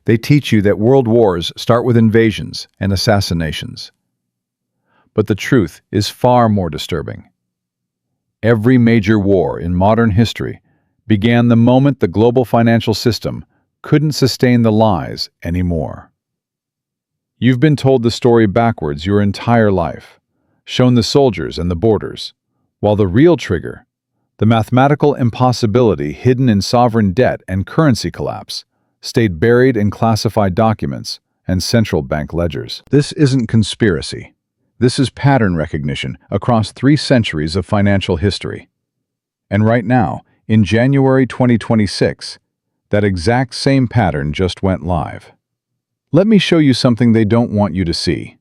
They teach you that world wars start with invasions and assassinations. But the truth is far more disturbing. Every major war in modern history began the moment the global financial system couldn't sustain the lies anymore. You've been told the story backwards your entire life, shown the soldiers and the borders, while the real trigger, the mathematical impossibility hidden in sovereign debt and currency collapse, stayed buried in classified documents and central bank ledgers. This isn't conspiracy. This is pattern recognition across 3 centuries of financial history. And right now, in January 2026, that exact same pattern just went live. Let me show you something they don't want you to see.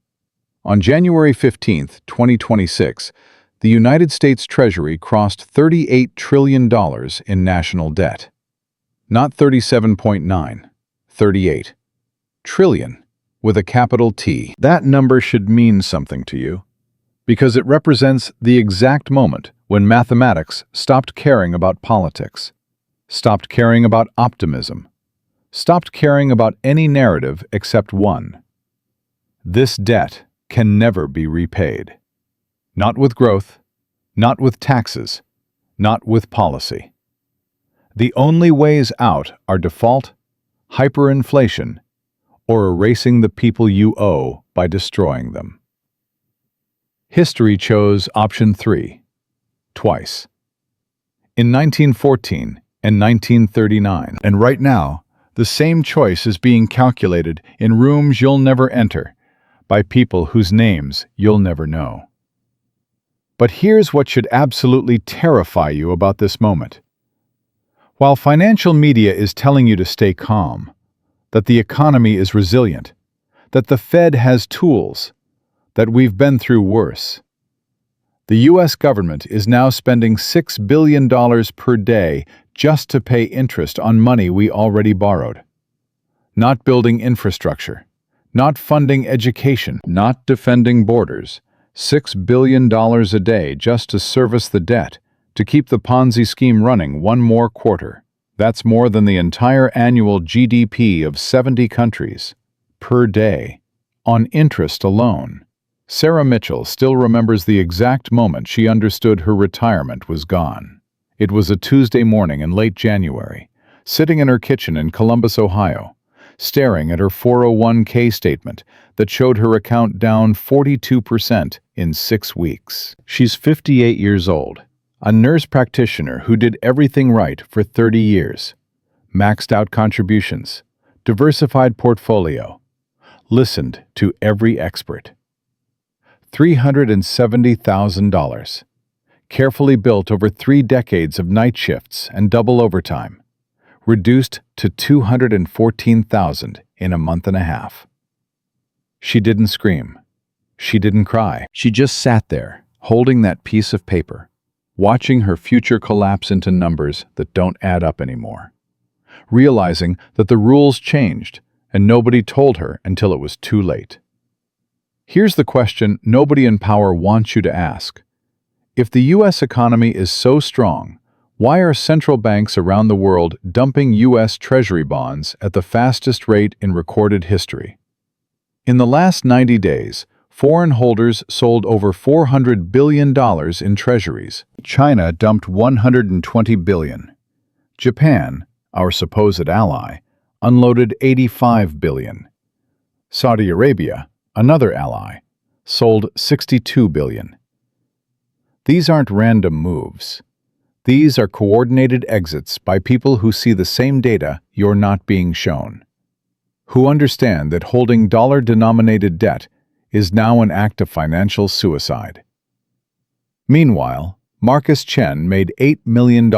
On January 15, 2026, the United States Treasury crossed $38 trillion in national debt. Not 37.9, 38 trillion, with a capital T. That number should mean something to you, because it represents the exact moment when mathematics stopped caring about politics, stopped caring about optimism, stopped caring about any narrative except one. This debt can never be repaid. Not with growth, not with taxes, not with policy. The only ways out are default, hyperinflation, or erasing the people you owe by destroying them. History chose option 3, twice. In 1914 and 1939, and right now, the same choice is being calculated in rooms you'll never enter, by people whose names you'll never know. But here's what should absolutely terrify you about this moment. While financial media is telling you to stay calm, that the economy is resilient, that the Fed has tools, that we've been through worse, the U.S. government is now spending $6 billion per day just to pay interest on money we already borrowed. Not building infrastructure, not funding education, not defending borders. $6 billion a day just to service the debt, to keep the Ponzi scheme running one more quarter. That's more than the entire annual GDP of 70 countries, per day, on interest alone. Sarah Mitchell still remembers the exact moment she understood her retirement was gone. It was a Tuesday morning in late January, sitting in her kitchen in Columbus, Ohio, staring at her 401k statement that showed her account down 42% in 6 weeks. She's 58 years old, a nurse practitioner who did everything right for 30 years. Maxed out contributions, diversified portfolio, listened to every expert. $370,000, carefully built over 3 decades of night shifts and double overtime, reduced to $214,000 in a month and a half. She didn't scream. She didn't cry. She just sat there, holding that piece of paper, watching her future collapse into numbers that don't add up anymore, realizing that the rules changed and nobody told her until it was too late. Here's the question nobody in power wants you to ask. If the U.S. economy is so strong, why are central banks around the world dumping U.S. Treasury bonds at the fastest rate in recorded history? In the last 90 days, foreign holders sold over $400 billion in treasuries. China dumped $120 billion. Japan, our supposed ally, unloaded $85 billion. Saudi Arabia, another ally, sold $62 billion. These aren't random moves. These are coordinated exits by people who see the same data you're not being shown, who understand that holding dollar-denominated debt is now an act of financial suicide. Meanwhile, Marcus Chen made $8 million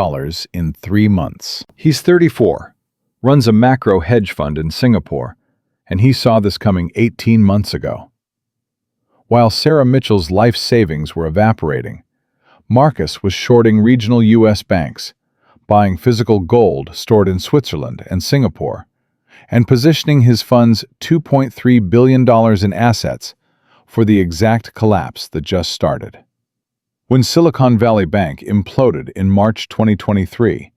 in 3 months. He's 34, runs a macro hedge fund in Singapore, and he saw this coming 18 months ago. While Sarah Mitchell's life savings were evaporating, Marcus was shorting regional U.S. banks, buying physical gold stored in Switzerland and Singapore, and positioning his fund's $2.3 billion in assets for the exact collapse that just started. When Silicon Valley Bank imploded in March 2023,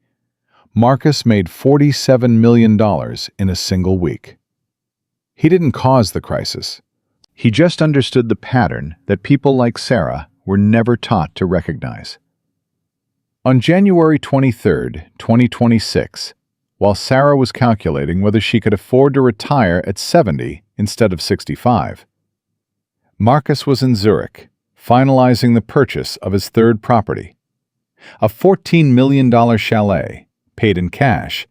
Marcus made $47 million in a single week. He didn't cause the crisis. He just understood the pattern that people like Sarah were never taught to recognize. On January 23, 2026, while Sarah was calculating whether she could afford to retire at 70 instead of 65, Marcus was in Zurich, finalizing the purchase of his third property, a $14 million chalet, paid in cash,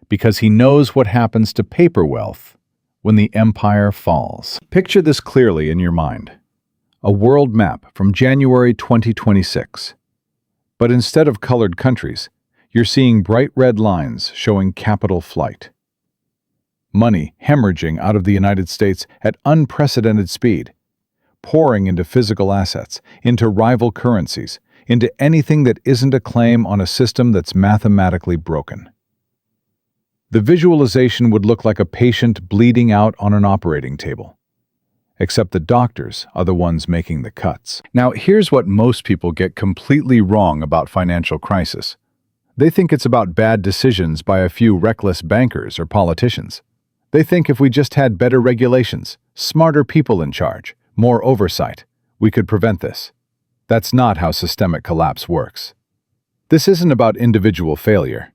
because he knows what happens to paper wealth when the empire falls. Picture this clearly in your mind. A world map from January 2026. But instead of colored countries, you're seeing bright red lines showing capital flight. Money hemorrhaging out of the United States at unprecedented speed, pouring into physical assets, into rival currencies, into anything that isn't a claim on a system that's mathematically broken. The visualization would look like a patient bleeding out on an operating table. Except the doctors are the ones making the cuts. Now, here's what most people get completely wrong about financial crisis. They think it's about bad decisions by a few reckless bankers or politicians. They think if we just had better regulations, smarter people in charge, more oversight, we could prevent this. That's not how systemic collapse works. This isn't about individual failure.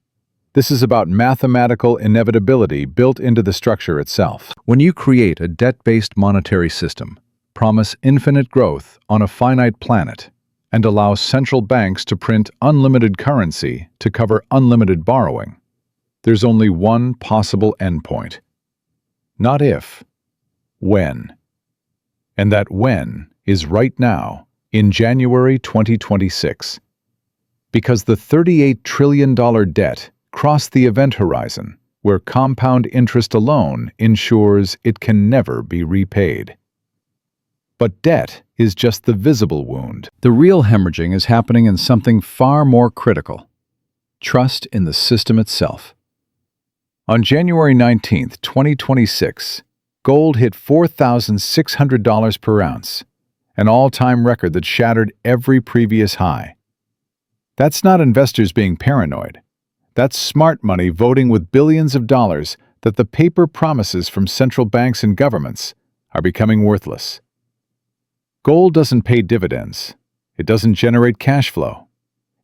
This is about mathematical inevitability built into the structure itself. When you create a debt-based monetary system, promise infinite growth on a finite planet, and allow central banks to print unlimited currency to cover unlimited borrowing, there's only one possible endpoint. Not if, when. And that when is right now, in January 2026. Because the $38 trillion debt crossed the event horizon, where compound interest alone ensures it can never be repaid. But debt is just the visible wound. The real hemorrhaging is happening in something far more critical: trust in the system itself. On January 19, 2026, gold hit $4,600 per ounce, an all-time record that shattered every previous high. That's not investors being paranoid. That's smart money voting with billions of dollars that the paper promises from central banks and governments are becoming worthless. Gold doesn't pay dividends. It doesn't generate cash flow.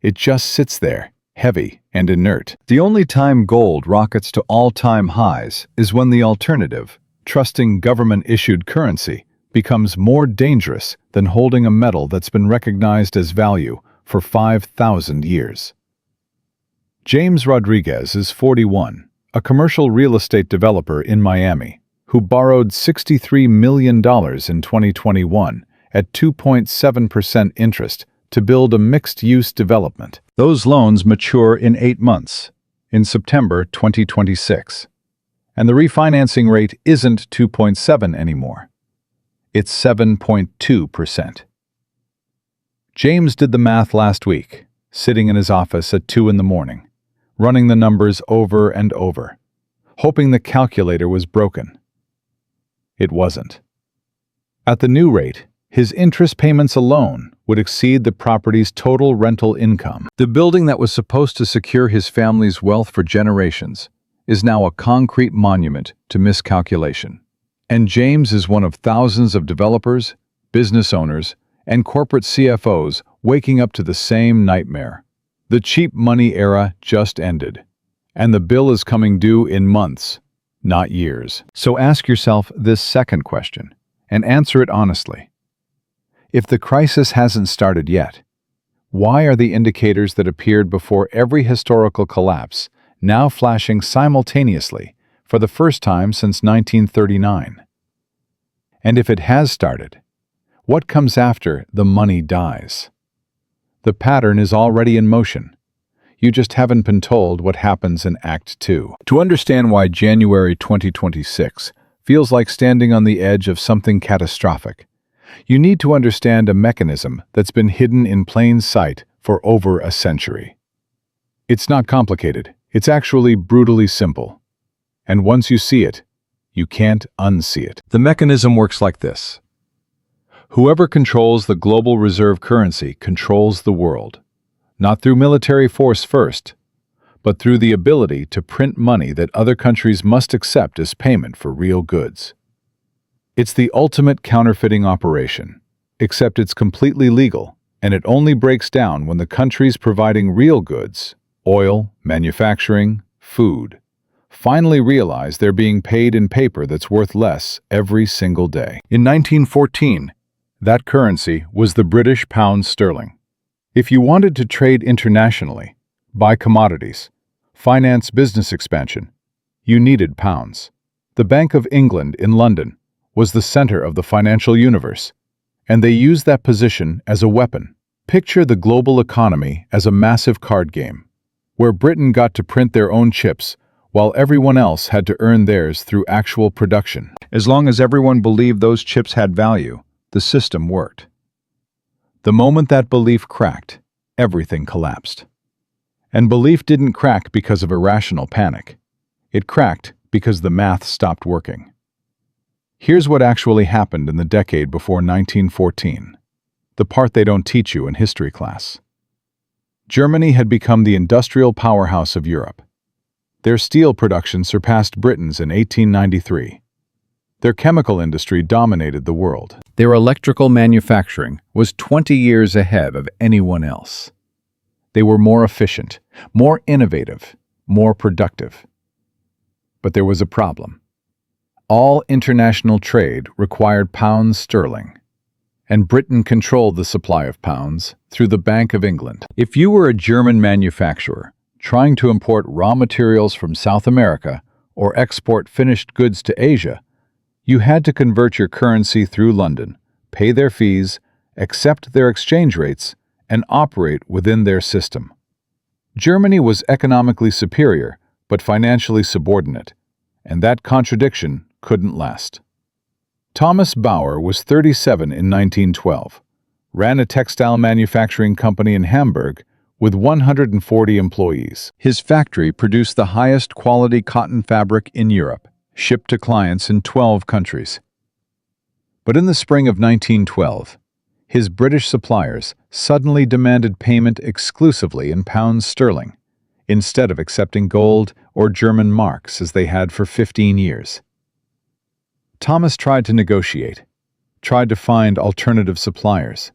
It just sits there, heavy and inert. The only time gold rockets to all-time highs is when the alternative, trusting government-issued currency, becomes more dangerous than holding a metal that's been recognized as value for 5,000 years. James Rodriguez is 41, a commercial real estate developer in Miami, who borrowed $63 million in 2021 at 2.7% interest to build a mixed-use development. Those loans mature in 8 months, in September 2026. And the refinancing rate isn't 2.7 anymore. It's 7.2%. James did the math last week, sitting in his office at 2 in the morning, running the numbers over and over, hoping the calculator was broken. It wasn't. At the new rate, his interest payments alone would exceed the property's total rental income. The building that was supposed to secure his family's wealth for generations is now a concrete monument to miscalculation. And James is one of thousands of developers, business owners, and corporate CFOs waking up to the same nightmare. The cheap money era just ended, and the bill is coming due in months, not years. So ask yourself this second question, and answer it honestly. If the crisis hasn't started yet, why are the indicators that appeared before every historical collapse now flashing simultaneously for the first time since 1939? And if it has started, what comes after the money dies? The pattern is already in motion. You just haven't been told what happens in Act 2. To understand why January 2026 feels like standing on the edge of something catastrophic, you need to understand a mechanism that's been hidden in plain sight for over a century. It's not complicated. It's actually brutally simple. And once you see it, you can't unsee it. The mechanism works like this. Whoever controls the global reserve currency controls the world, not through military force first, but through the ability to print money that other countries must accept as payment for real goods. It's the ultimate counterfeiting operation, except it's completely legal, and it only breaks down when the countries providing real goods, oil, manufacturing, food, finally realize they're being paid in paper that's worth less every single day. In 1914, that currency was the British pound sterling. If you wanted to trade internationally, buy commodities, finance business expansion, you needed pounds. The Bank of England in London was the center of the financial universe, and they used that position as a weapon. Picture the global economy as a massive card game, where Britain got to print their own chips while everyone else had to earn theirs through actual production. As long as everyone believed those chips had value, the system worked. The moment that belief cracked, everything collapsed. And belief didn't crack because of irrational panic. It cracked because the math stopped working. Here's what actually happened in the decade before 1914, the part they don't teach you in history class. Germany had become the industrial powerhouse of Europe. Their steel production surpassed Britain's in 1893. Their chemical industry dominated the world. Their electrical manufacturing was 20 years ahead of anyone else. They were more efficient, more innovative, more productive. But there was a problem. All international trade required pounds sterling, and Britain controlled the supply of pounds through the Bank of England. If you were a German manufacturer trying to import raw materials from South America or export finished goods to Asia, you had to convert your currency through London, pay their fees, accept their exchange rates, and operate within their system. Germany was economically superior, but financially subordinate, and that contradiction couldn't last. Thomas Bauer was 37 in 1912, ran a textile manufacturing company in Hamburg with 140 employees. His factory produced the highest quality cotton fabric in Europe, shipped to clients in 12 countries. But in the spring of 1912, his British suppliers suddenly demanded payment exclusively in pounds sterling, instead of accepting gold or German marks as they had for 15 years. Thomas tried to negotiate, tried to find alternative suppliers.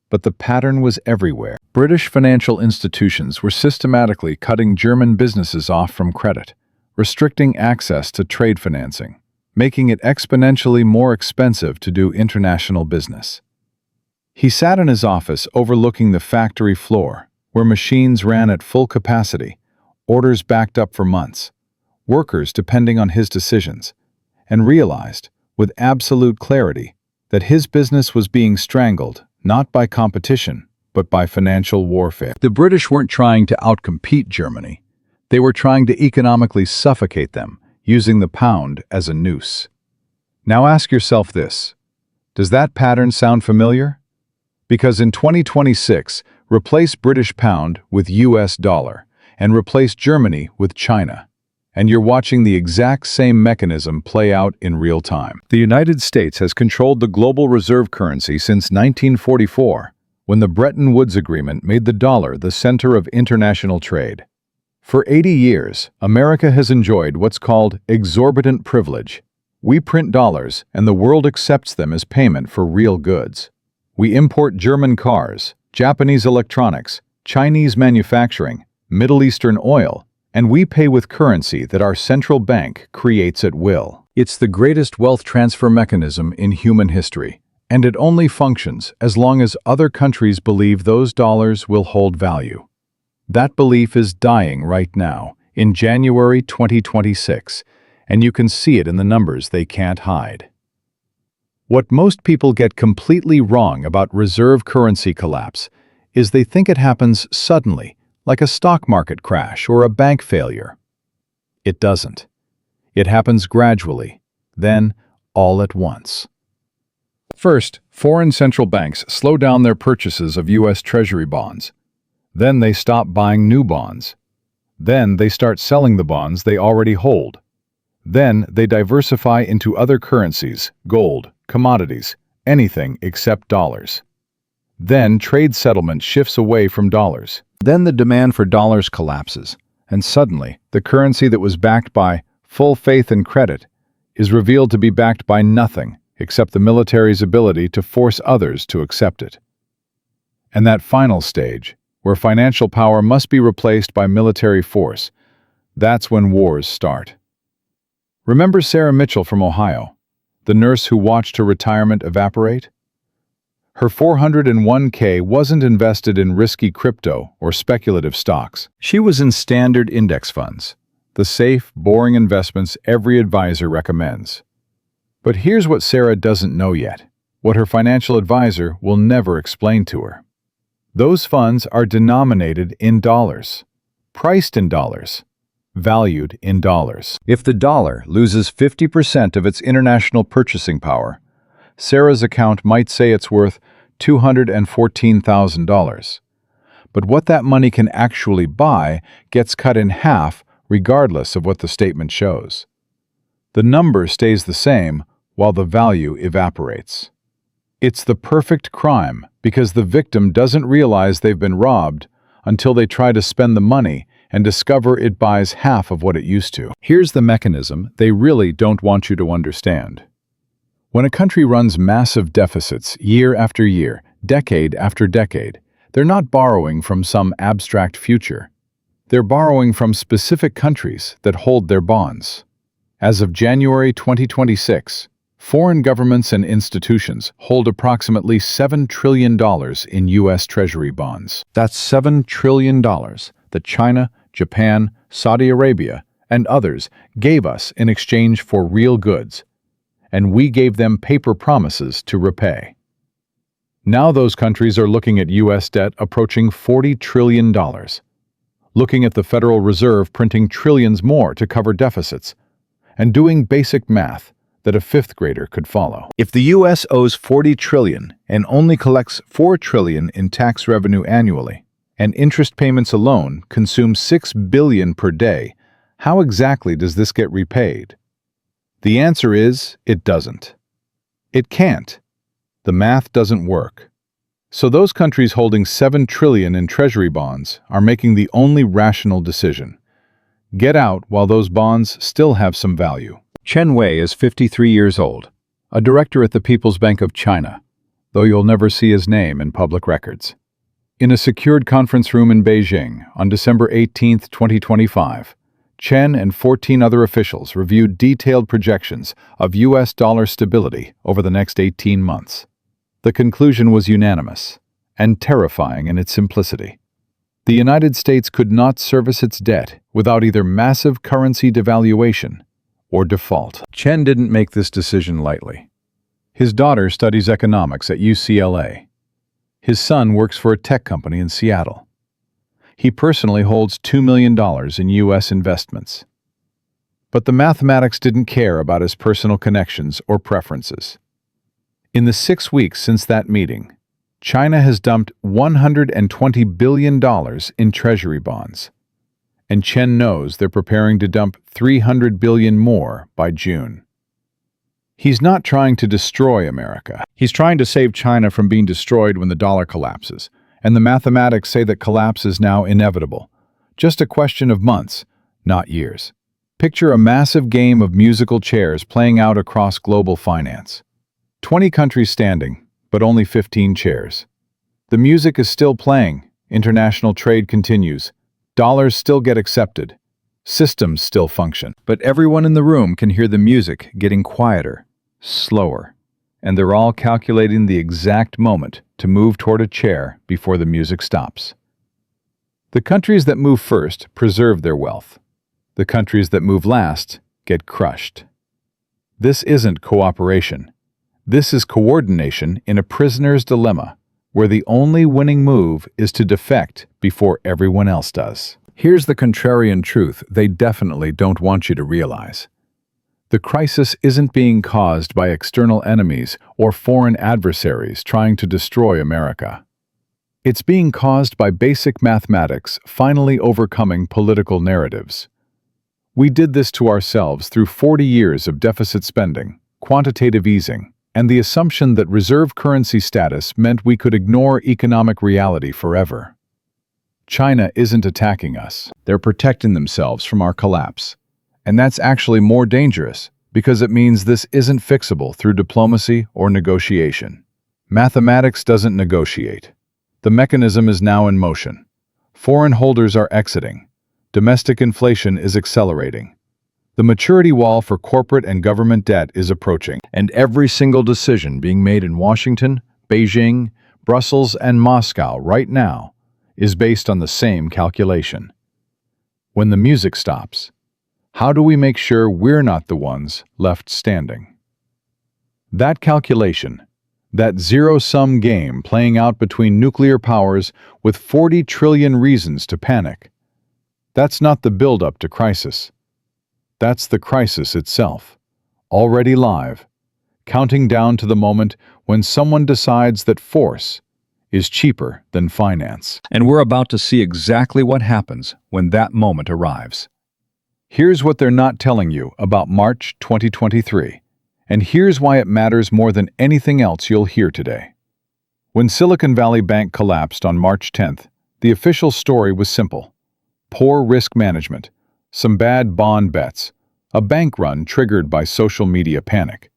But the pattern was everywhere. British financial institutions were systematically cutting German businesses off from credit, restricting access to trade financing, making it exponentially more expensive to do international business. He sat in his office overlooking the factory floor, where machines ran at full capacity, orders backed up for months, workers depending on his decisions, and realized, with absolute clarity, that his business was being strangled not by competition, but by financial warfare. The British weren't trying to outcompete Germany. They were trying to economically suffocate them, using the pound as a noose. Now ask yourself this: does that pattern sound familiar? Because in 2026, replace British pound with US dollar, and replace Germany with China. And you're watching the exact same mechanism play out in real time. The United States has controlled the global reserve currency since 1944, when the Bretton Woods Agreement made the dollar the center of international trade. For 80 years, America has enjoyed what's called exorbitant privilege. We print dollars, and the world accepts them as payment for real goods. We import German cars, Japanese electronics, Chinese manufacturing, Middle Eastern oil, and we pay with currency that our central bank creates at will. It's the greatest wealth transfer mechanism in human history, and it only functions as long as other countries believe those dollars will hold value. That belief is dying right now, in January 2026, and you can see it in the numbers they can't hide. What most people get completely wrong about reserve currency collapse is they think it happens suddenly, like a stock market crash or a bank failure. It doesn't. It happens gradually, then all at once. First, foreign central banks slow down their purchases of U.S. Treasury bonds. Then they stop buying new bonds. Then they start selling the bonds they already hold. Then they diversify into other currencies, gold, commodities, anything except dollars. Then trade settlement shifts away from dollars. Then the demand for dollars collapses, And suddenly, the currency that was backed by full faith and credit is revealed to be backed by nothing except the military's ability to force others to accept it. And that final stage, where financial power must be replaced by military force, that's when wars start. Remember Sarah Mitchell from Ohio, the nurse who watched her retirement evaporate? Her 401k wasn't invested in risky crypto or speculative stocks. She was in standard index funds, the safe, boring investments every advisor recommends. But here's what Sarah doesn't know yet, what her financial advisor will never explain to her. Those funds are denominated in dollars, priced in dollars, valued in dollars. If the dollar loses 50% of its international purchasing power, Sarah's account might say it's worth $214,000. But what that money can actually buy gets cut in half regardless of what the statement shows. The number stays the same while the value evaporates. It's the perfect crime because the victim doesn't realize they've been robbed until they try to spend the money and discover it buys half of what it used to. Here's the mechanism they really don't want you to understand. When a country runs massive deficits year after year, decade after decade, they're not borrowing from some abstract future. They're borrowing from specific countries that hold their bonds. As of January 2026, foreign governments and institutions hold approximately $7 trillion in U.S. Treasury bonds. That's $7 trillion that China, Japan, Saudi Arabia, and others gave us in exchange for real goods, and we gave them paper promises to repay. Now those countries are looking at U.S. debt approaching $40 trillion, looking at the Federal Reserve printing trillions more to cover deficits, and doing basic math that a fifth grader could follow. If the U.S. owes $40 trillion and only collects $4 trillion in tax revenue annually, and interest payments alone consume $6 billion per day, how exactly does this get repaid? The answer is, it doesn't. It can't. The math doesn't work. So those countries holding $7 trillion in treasury bonds are making the only rational decision. Get out while those bonds still have some value. Chen Wei is 53 years old, a director at the People's Bank of China, though you'll never see his name in public records. In a secured conference room in Beijing on December 18, 2025, Chen and 14 other officials reviewed detailed projections of U.S. dollar stability over the next 18 months. The conclusion was unanimous and terrifying in its simplicity. The United States could not service its debt without either massive currency devaluation or default. Chen didn't make this decision lightly. His daughter studies economics at UCLA. His son works for a tech company in Seattle. He personally holds $2 million in U.S. investments. But the mathematics didn't care about his personal connections or preferences. In the 6 weeks since that meeting, China has dumped $120 billion in treasury bonds. And Chen knows they're preparing to dump $300 billion more by June. He's not trying to destroy America. He's trying to save China from being destroyed when the dollar collapses, and the mathematics say that collapse is now inevitable. Just a question of months, not years. Picture a massive game of musical chairs playing out across global finance. 20 countries standing, but only 15 chairs. The music is still playing, international trade continues, dollars still get accepted, systems still function. But everyone in the room can hear the music getting quieter, slower, and they're all calculating the exact moment to move toward a chair before the music stops. The countries that move first preserve their wealth. The countries that move last get crushed. This isn't cooperation. This is coordination in a prisoner's dilemma, where the only winning move is to defect before everyone else does. Here's the contrarian truth they definitely don't want you to realize. The crisis isn't being caused by external enemies or foreign adversaries trying to destroy America. It's being caused by basic mathematics finally overcoming political narratives. We did this to ourselves through 40 years of deficit spending, quantitative easing, and the assumption that reserve currency status meant we could ignore economic reality forever. China isn't attacking us. They're protecting themselves from our collapse. And that's actually more dangerous because it means this isn't fixable through diplomacy or negotiation. Mathematics doesn't negotiate. The mechanism is now in motion. Foreign holders are exiting. Domestic inflation is accelerating. The maturity wall for corporate and government debt is approaching, and every single decision being made in Washington, Beijing, Brussels, and Moscow right now is based on the same calculation. When the music stops, how do we make sure we're not the ones left standing? That calculation, that zero-sum game playing out between nuclear powers with 40 trillion reasons to panic, that's not the build-up to crisis. That's the crisis itself, already live, counting down to the moment when someone decides that force is cheaper than finance. And we're about to see exactly what happens when that moment arrives. Here's what they're not telling you about March 2023, and here's why it matters more than anything else you'll hear today. When Silicon Valley Bank collapsed on March 10th, the official story was simple: poor risk management, some bad bond bets, a bank run triggered by social media panic.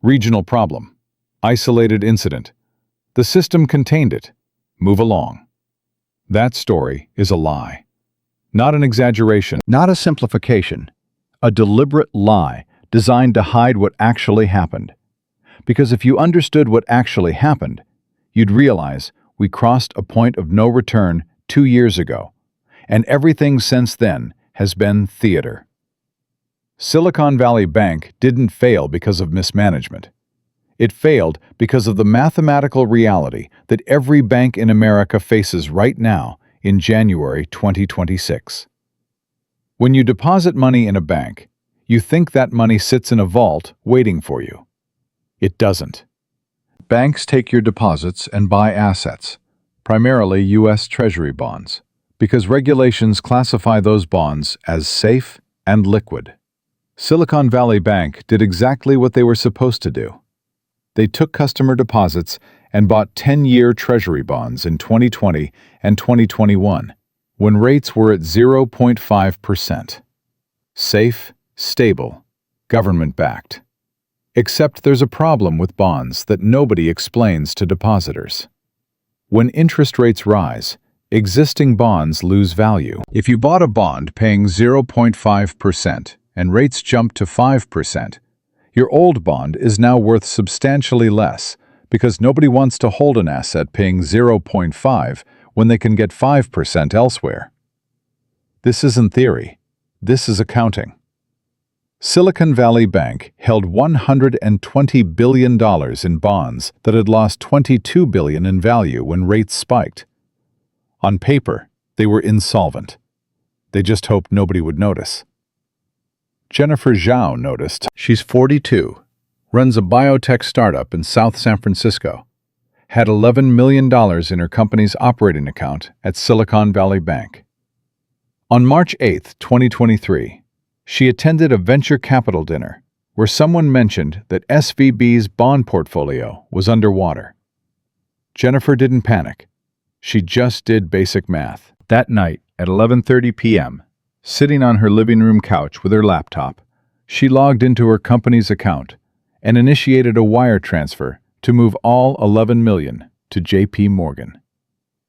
Regional problem, isolated incident. The system contained it. Move along. That story is a lie. Not an exaggeration, not a simplification, a deliberate lie designed to hide what actually happened. Because if you understood what actually happened, you'd realize we crossed a point of no return 2 years ago, and everything since then has been theater. Silicon Valley Bank didn't fail because of mismanagement. It failed because of the mathematical reality that every bank in America faces right now in January 2026. When you deposit money in a bank, you think that money sits in a vault waiting for you. It doesn't. Banks take your deposits and buy assets, primarily U.S. Treasury bonds, because regulations classify those bonds as safe and liquid. Silicon Valley Bank did exactly what they were supposed to do. They took customer deposits and bought 10-year Treasury bonds in 2020 and 2021, when rates were at 0.5%. Safe, stable, government-backed. Except there's a problem with bonds that nobody explains to depositors. When interest rates rise, existing bonds lose value. If you bought a bond paying 0.5% and rates jump to 5%, your old bond is now worth substantially less because nobody wants to hold an asset paying 0.5 when they can get 5% elsewhere. This isn't theory. This is accounting. Silicon Valley Bank held $120 billion in bonds that had lost $22 billion in value when rates spiked. On paper, they were insolvent. They just hoped nobody would notice. Jennifer Zhao noticed. She's 42, runs a biotech startup in South San Francisco, had $11 million in her company's operating account at Silicon Valley Bank. On March 8, 2023, she attended a venture capital dinner where someone mentioned that SVB's bond portfolio was underwater. Jennifer didn't panic. She just did basic math. That night at 11:30 p.m., sitting on her living room couch with her laptop, she logged into her company's account and initiated a wire transfer to move all $11 million to JP Morgan.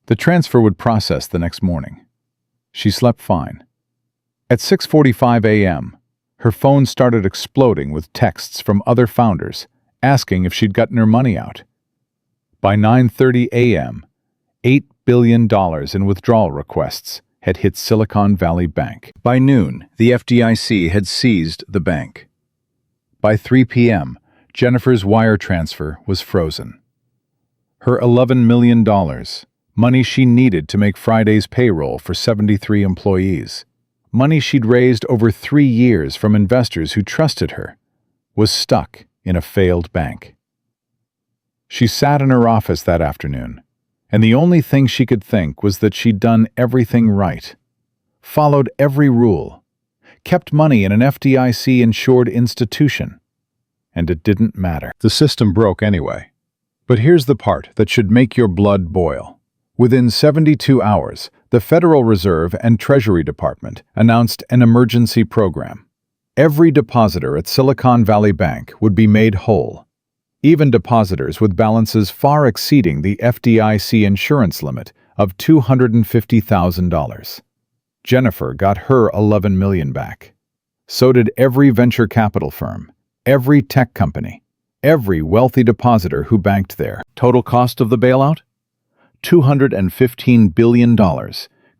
The transfer would process the next morning. She slept fine. At 6:45 a.m., her phone started exploding with texts from other founders asking if she'd gotten her money out. By 9:30 a.m., $8 billion in withdrawal requests had hit Silicon Valley Bank. By noon, the FDIC had seized the bank. By 3 p.m., Jennifer's wire transfer was frozen. Her $11 million, money she needed to make Friday's payroll for 73 employees, money she'd raised over 3 years from investors who trusted her, was stuck in a failed bank. She sat in her office that afternoon, and the only thing she could think was that she'd done everything right, followed every rule, kept money in an FDIC-insured institution, and it didn't matter. The system broke anyway. But here's the part that should make your blood boil. Within 72 hours, The Federal Reserve and Treasury Department announced an emergency program. Every depositor at Silicon Valley Bank would be made whole, even depositors with balances far exceeding the FDIC insurance limit of $250,000. Jennifer got her $11 million back. So did every venture capital firm, every tech company, every wealthy depositor who banked there. Total cost of the bailout? $215 billion,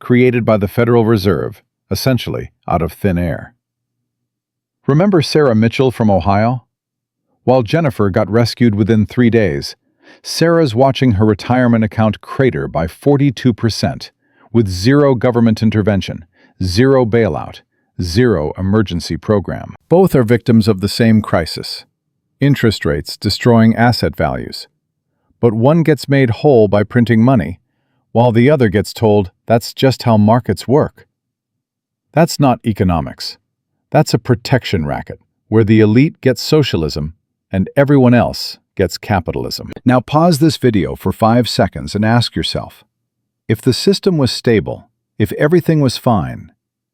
created by the Federal Reserve, essentially out of thin air. Remember Sarah Mitchell from Ohio? While Jennifer got rescued within 3 days, Sarah's watching her retirement account crater by 42%, with zero government intervention, zero bailout, zero emergency program. Both are victims of the same crisis: interest rates destroying asset values. But one gets made whole by printing money, while the other gets told that's just how markets work. That's not economics. That's a protection racket, where the elite gets socialism and everyone else gets capitalism. Now pause this video for 5 seconds and ask yourself, if the system was stable, if everything was fine,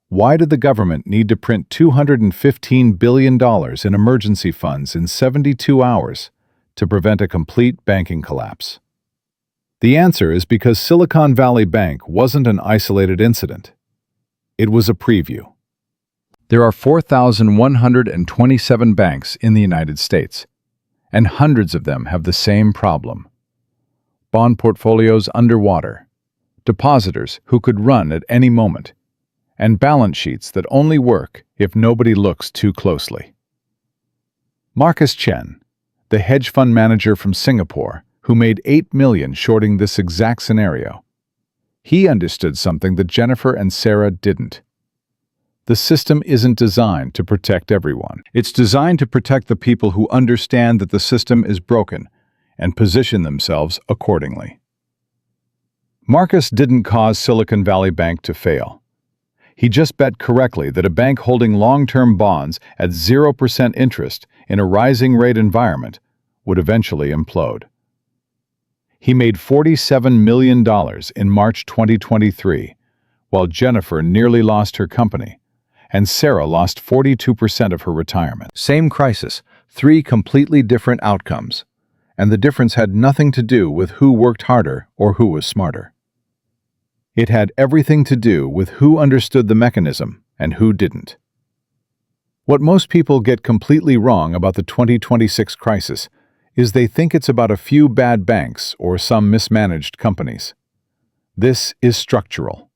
why did the government need to print $215 billion in emergency funds in 72 hours to prevent a complete banking collapse? The answer is because Silicon Valley Bank wasn't an isolated incident. It was a preview. There are 4,127 banks in the United States, and hundreds of them have the same problem. Bond portfolios underwater, depositors who could run at any moment, and balance sheets that only work if nobody looks too closely. Marcus Chen, the hedge fund manager from Singapore, who made $8 million shorting this exact scenario, he understood something that Jennifer and Sarah didn't. The system isn't designed to protect everyone. It's designed to protect the people who understand that the system is broken and position themselves accordingly. Marcus didn't cause Silicon Valley Bank to fail. He just bet correctly that a bank holding long-term bonds at 0% interest in a rising rate environment would eventually implode. He made $47 million in March 2023, while Jennifer nearly lost her company, and Sarah lost 42% of her retirement. Same crisis, 3 completely different outcomes, and the difference had nothing to do with who worked harder or who was smarter. It had everything to do with who understood the mechanism and who didn't. What most people get completely wrong about the 2026 crisis is they think it's about a few bad banks or some mismanaged companies. This is structural.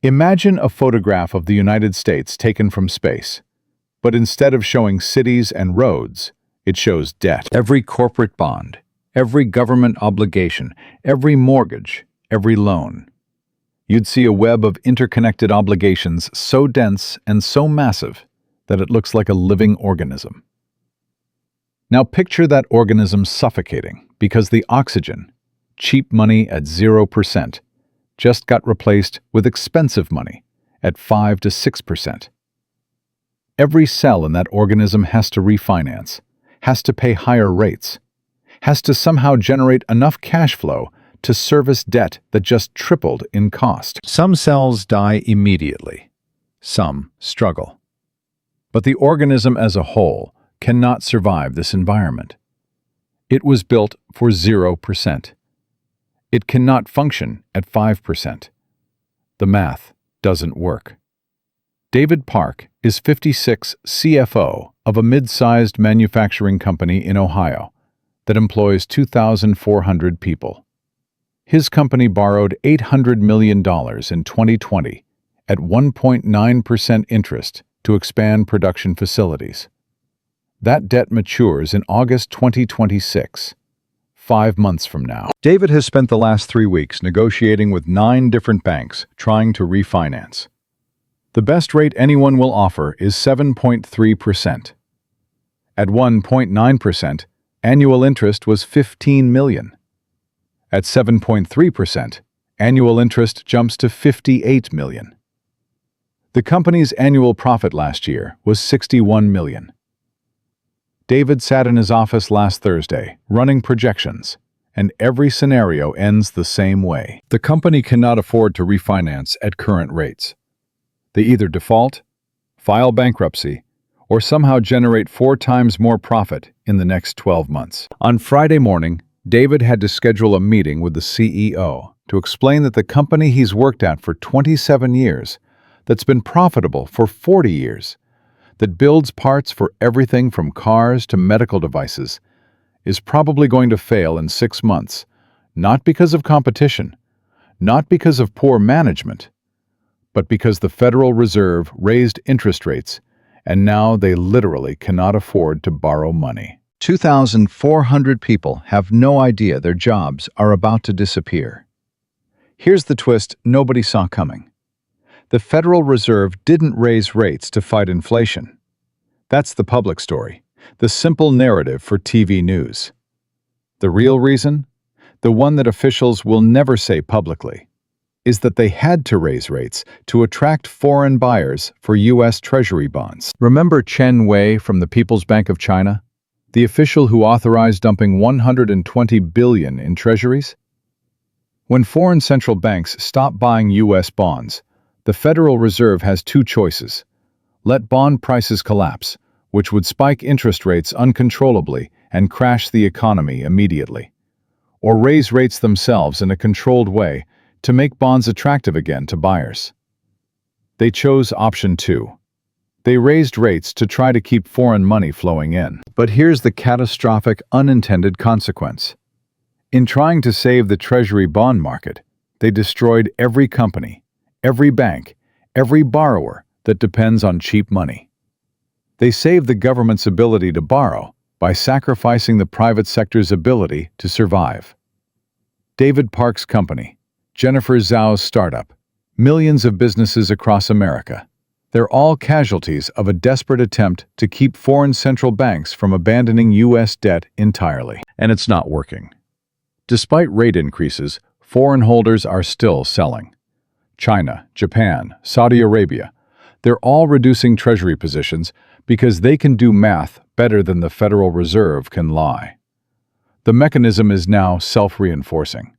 Imagine a photograph of the United States taken from space, but instead of showing cities and roads, it shows debt. Every corporate bond, every government obligation, every mortgage, every loan. You'd see a web of interconnected obligations so dense and so massive that it looks like a living organism. Now picture that organism suffocating because the oxygen, cheap money at 0%, just got replaced with expensive money at 5 to 6%. Every cell in that organism has to refinance, has to pay higher rates, has to somehow generate enough cash flow to service debt that just tripled in cost. Some cells die immediately. Some struggle. But the organism as a whole cannot survive this environment. It was built for 0%. It cannot function at 5%. The math doesn't work. David Park is 56 CFO of a mid-sized manufacturing company in Ohio that employs 2,400 people. His company borrowed $800 million in 2020 at 1.9% interest to expand production facilities. That debt matures in August 2026, 5 months from now. David has spent the last 3 weeks negotiating with 9 different banks trying to refinance. The best rate anyone will offer is 7.3%. At 1.9%, annual interest was $15 million. At 7.3%, annual interest jumps to $58 million. The company's annual profit last year was $61 million. David sat in his office last Thursday, running projections, and every scenario ends the same way. The company cannot afford to refinance at current rates. They either default, file bankruptcy, or somehow generate 4 times more profit in the next 12 months. On Friday morning, David had to schedule a meeting with the CEO to explain that the company he's worked at for 27 years, that's been profitable for 40 years, that builds parts for everything from cars to medical devices, is probably going to fail in 6 months, not because of competition, not because of poor management, but because the Federal Reserve raised interest rates and now they literally cannot afford to borrow money. 2,400 people have no idea their jobs are about to disappear. Here's the twist nobody saw coming. The Federal Reserve didn't raise rates to fight inflation. That's the public story, the simple narrative for TV news. The real reason, the one that officials will never say publicly, is that they had to raise rates to attract foreign buyers for U.S. Treasury bonds. Remember Chen Wei from the People's Bank of China, the official who authorized dumping $120 billion in treasuries? When foreign central banks stop buying U.S. bonds, the Federal Reserve has 2 choices. Let bond prices collapse, which would spike interest rates uncontrollably and crash the economy immediately, or raise rates themselves in a controlled way to make bonds attractive again to buyers. They chose option 2. They raised rates to try to keep foreign money flowing in. But here's the catastrophic unintended consequence. In trying to save the Treasury bond market, they destroyed every company, every bank, every borrower that depends on cheap money. They saved the government's ability to borrow by sacrificing the private sector's ability to survive. David Park's company, Jennifer Zhao's startup, millions of businesses across America. They're all casualties of a desperate attempt to keep foreign central banks from abandoning U.S. debt entirely. And it's not working. Despite rate increases, foreign holders are still selling. China, Japan, Saudi Arabia, they're all reducing treasury positions because they can do math better than the Federal Reserve can lie. The mechanism is now self-reinforcing.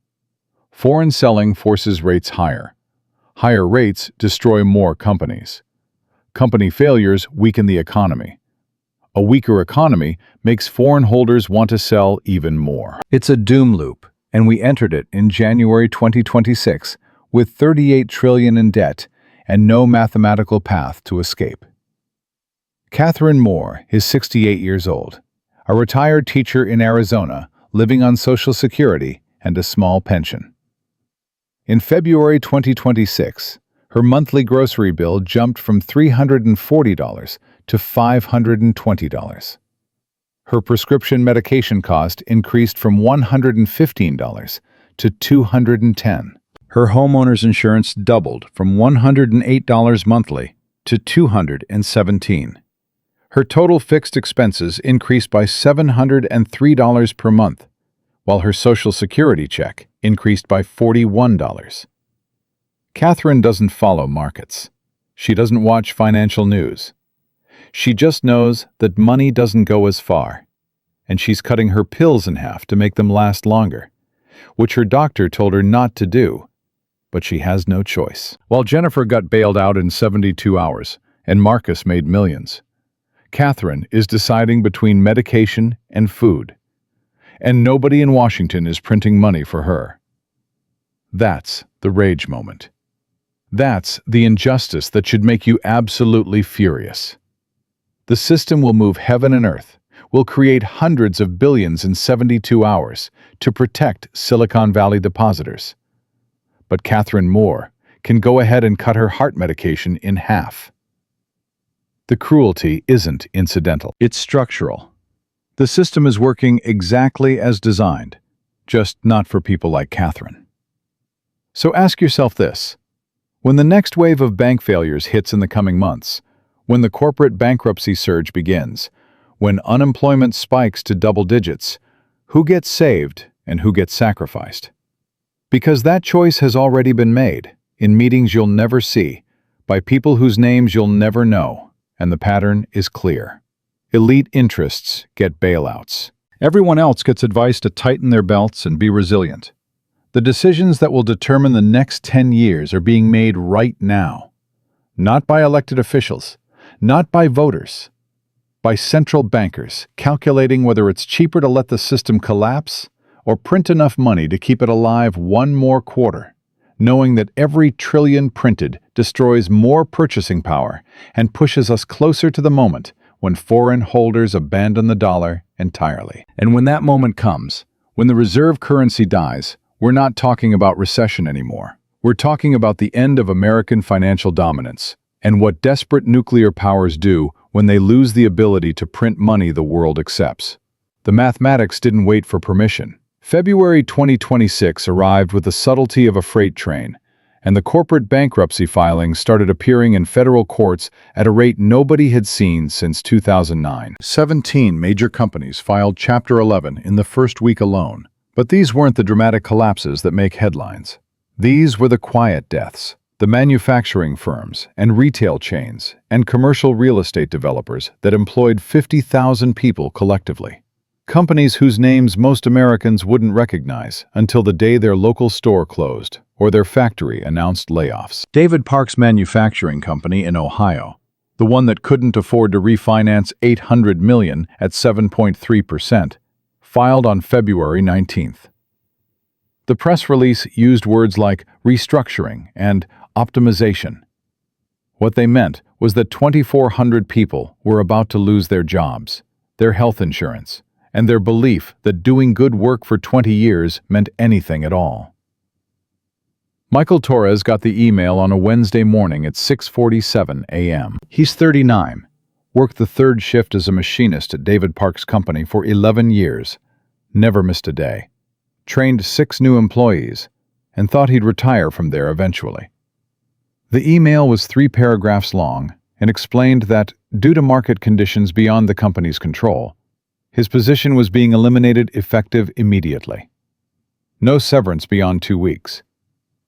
Foreign selling forces rates higher. Higher rates destroy more companies. Company failures weaken the economy. A weaker economy makes foreign holders want to sell even more. It's a doom loop, and we entered it in January 2026 with $38 trillion in debt and no mathematical path to escape. Catherine Moore is 68 years old, a retired teacher in Arizona living on Social Security and a small pension. In February 2026, her monthly grocery bill jumped from $340 to $520. Her prescription medication cost increased from $115 to $210. Her homeowner's insurance doubled from $108 monthly to $217. Her total fixed expenses increased by $703 per month, while her Social Security check increased by $41. Catherine doesn't follow markets. She doesn't watch financial news. She just knows that money doesn't go as far, and she's cutting her pills in half to make them last longer, which her doctor told her not to do, but she has no choice. While Jennifer got bailed out in 72 hours and Marcus made millions, Catherine is deciding between medication and food, and nobody in Washington is printing money for her. That's the rage moment. That's the injustice that should make you absolutely furious. The system will move heaven and earth, will create hundreds of billions in 72 hours to protect Silicon Valley depositors. But Catherine Moore can go ahead and cut her heart medication in half. The cruelty isn't incidental. It's structural. The system is working exactly as designed, just not for people like Catherine. So ask yourself this. When the next wave of bank failures hits in the coming months, when the corporate bankruptcy surge begins, when unemployment spikes to double digits, who gets saved and who gets sacrificed? Because that choice has already been made, in meetings you'll never see, by people whose names you'll never know, and the pattern is clear. Elite interests get bailouts. Everyone else gets advice to tighten their belts and be resilient. The decisions that will determine the next 10 years are being made right now. Not by elected officials, not by voters, by central bankers calculating whether it's cheaper to let the system collapse or print enough money to keep it alive one more quarter, knowing that every trillion printed destroys more purchasing power and pushes us closer to the moment when foreign holders abandon the dollar entirely. And when that moment comes, when the reserve currency dies, we're not talking about recession anymore. We're talking about the end of American financial dominance and what desperate nuclear powers do when they lose the ability to print money the world accepts. The mathematics didn't wait for permission. February 2026 arrived with the subtlety of a freight train, and the corporate bankruptcy filings started appearing in federal courts at a rate nobody had seen since 2009. 17 major companies filed Chapter 11 in the first week alone, but these weren't the dramatic collapses that make headlines. These were the quiet deaths. The manufacturing firms and retail chains and commercial real estate developers that employed 50,000 people collectively. Companies whose names most Americans wouldn't recognize until the day their local store closed or their factory announced layoffs. David Park's manufacturing company in Ohio, the one that couldn't afford to refinance $800 million at 7.3%, filed on February 19th. The press release used words like restructuring and optimization. What they meant was that 2,400 people were about to lose their jobs, their health insurance, and their belief that doing good work for 20 years meant anything at all. Michael Torres got the email on a Wednesday morning at 6:47 a.m. He's 39, worked the third shift as a machinist at David Park's company for 11 years, never missed a day, trained 6 new employees, and thought he'd retire from there eventually. The email was 3 paragraphs long and explained that, due to market conditions beyond the company's control, his position was being eliminated effective immediately. No severance beyond 2 weeks.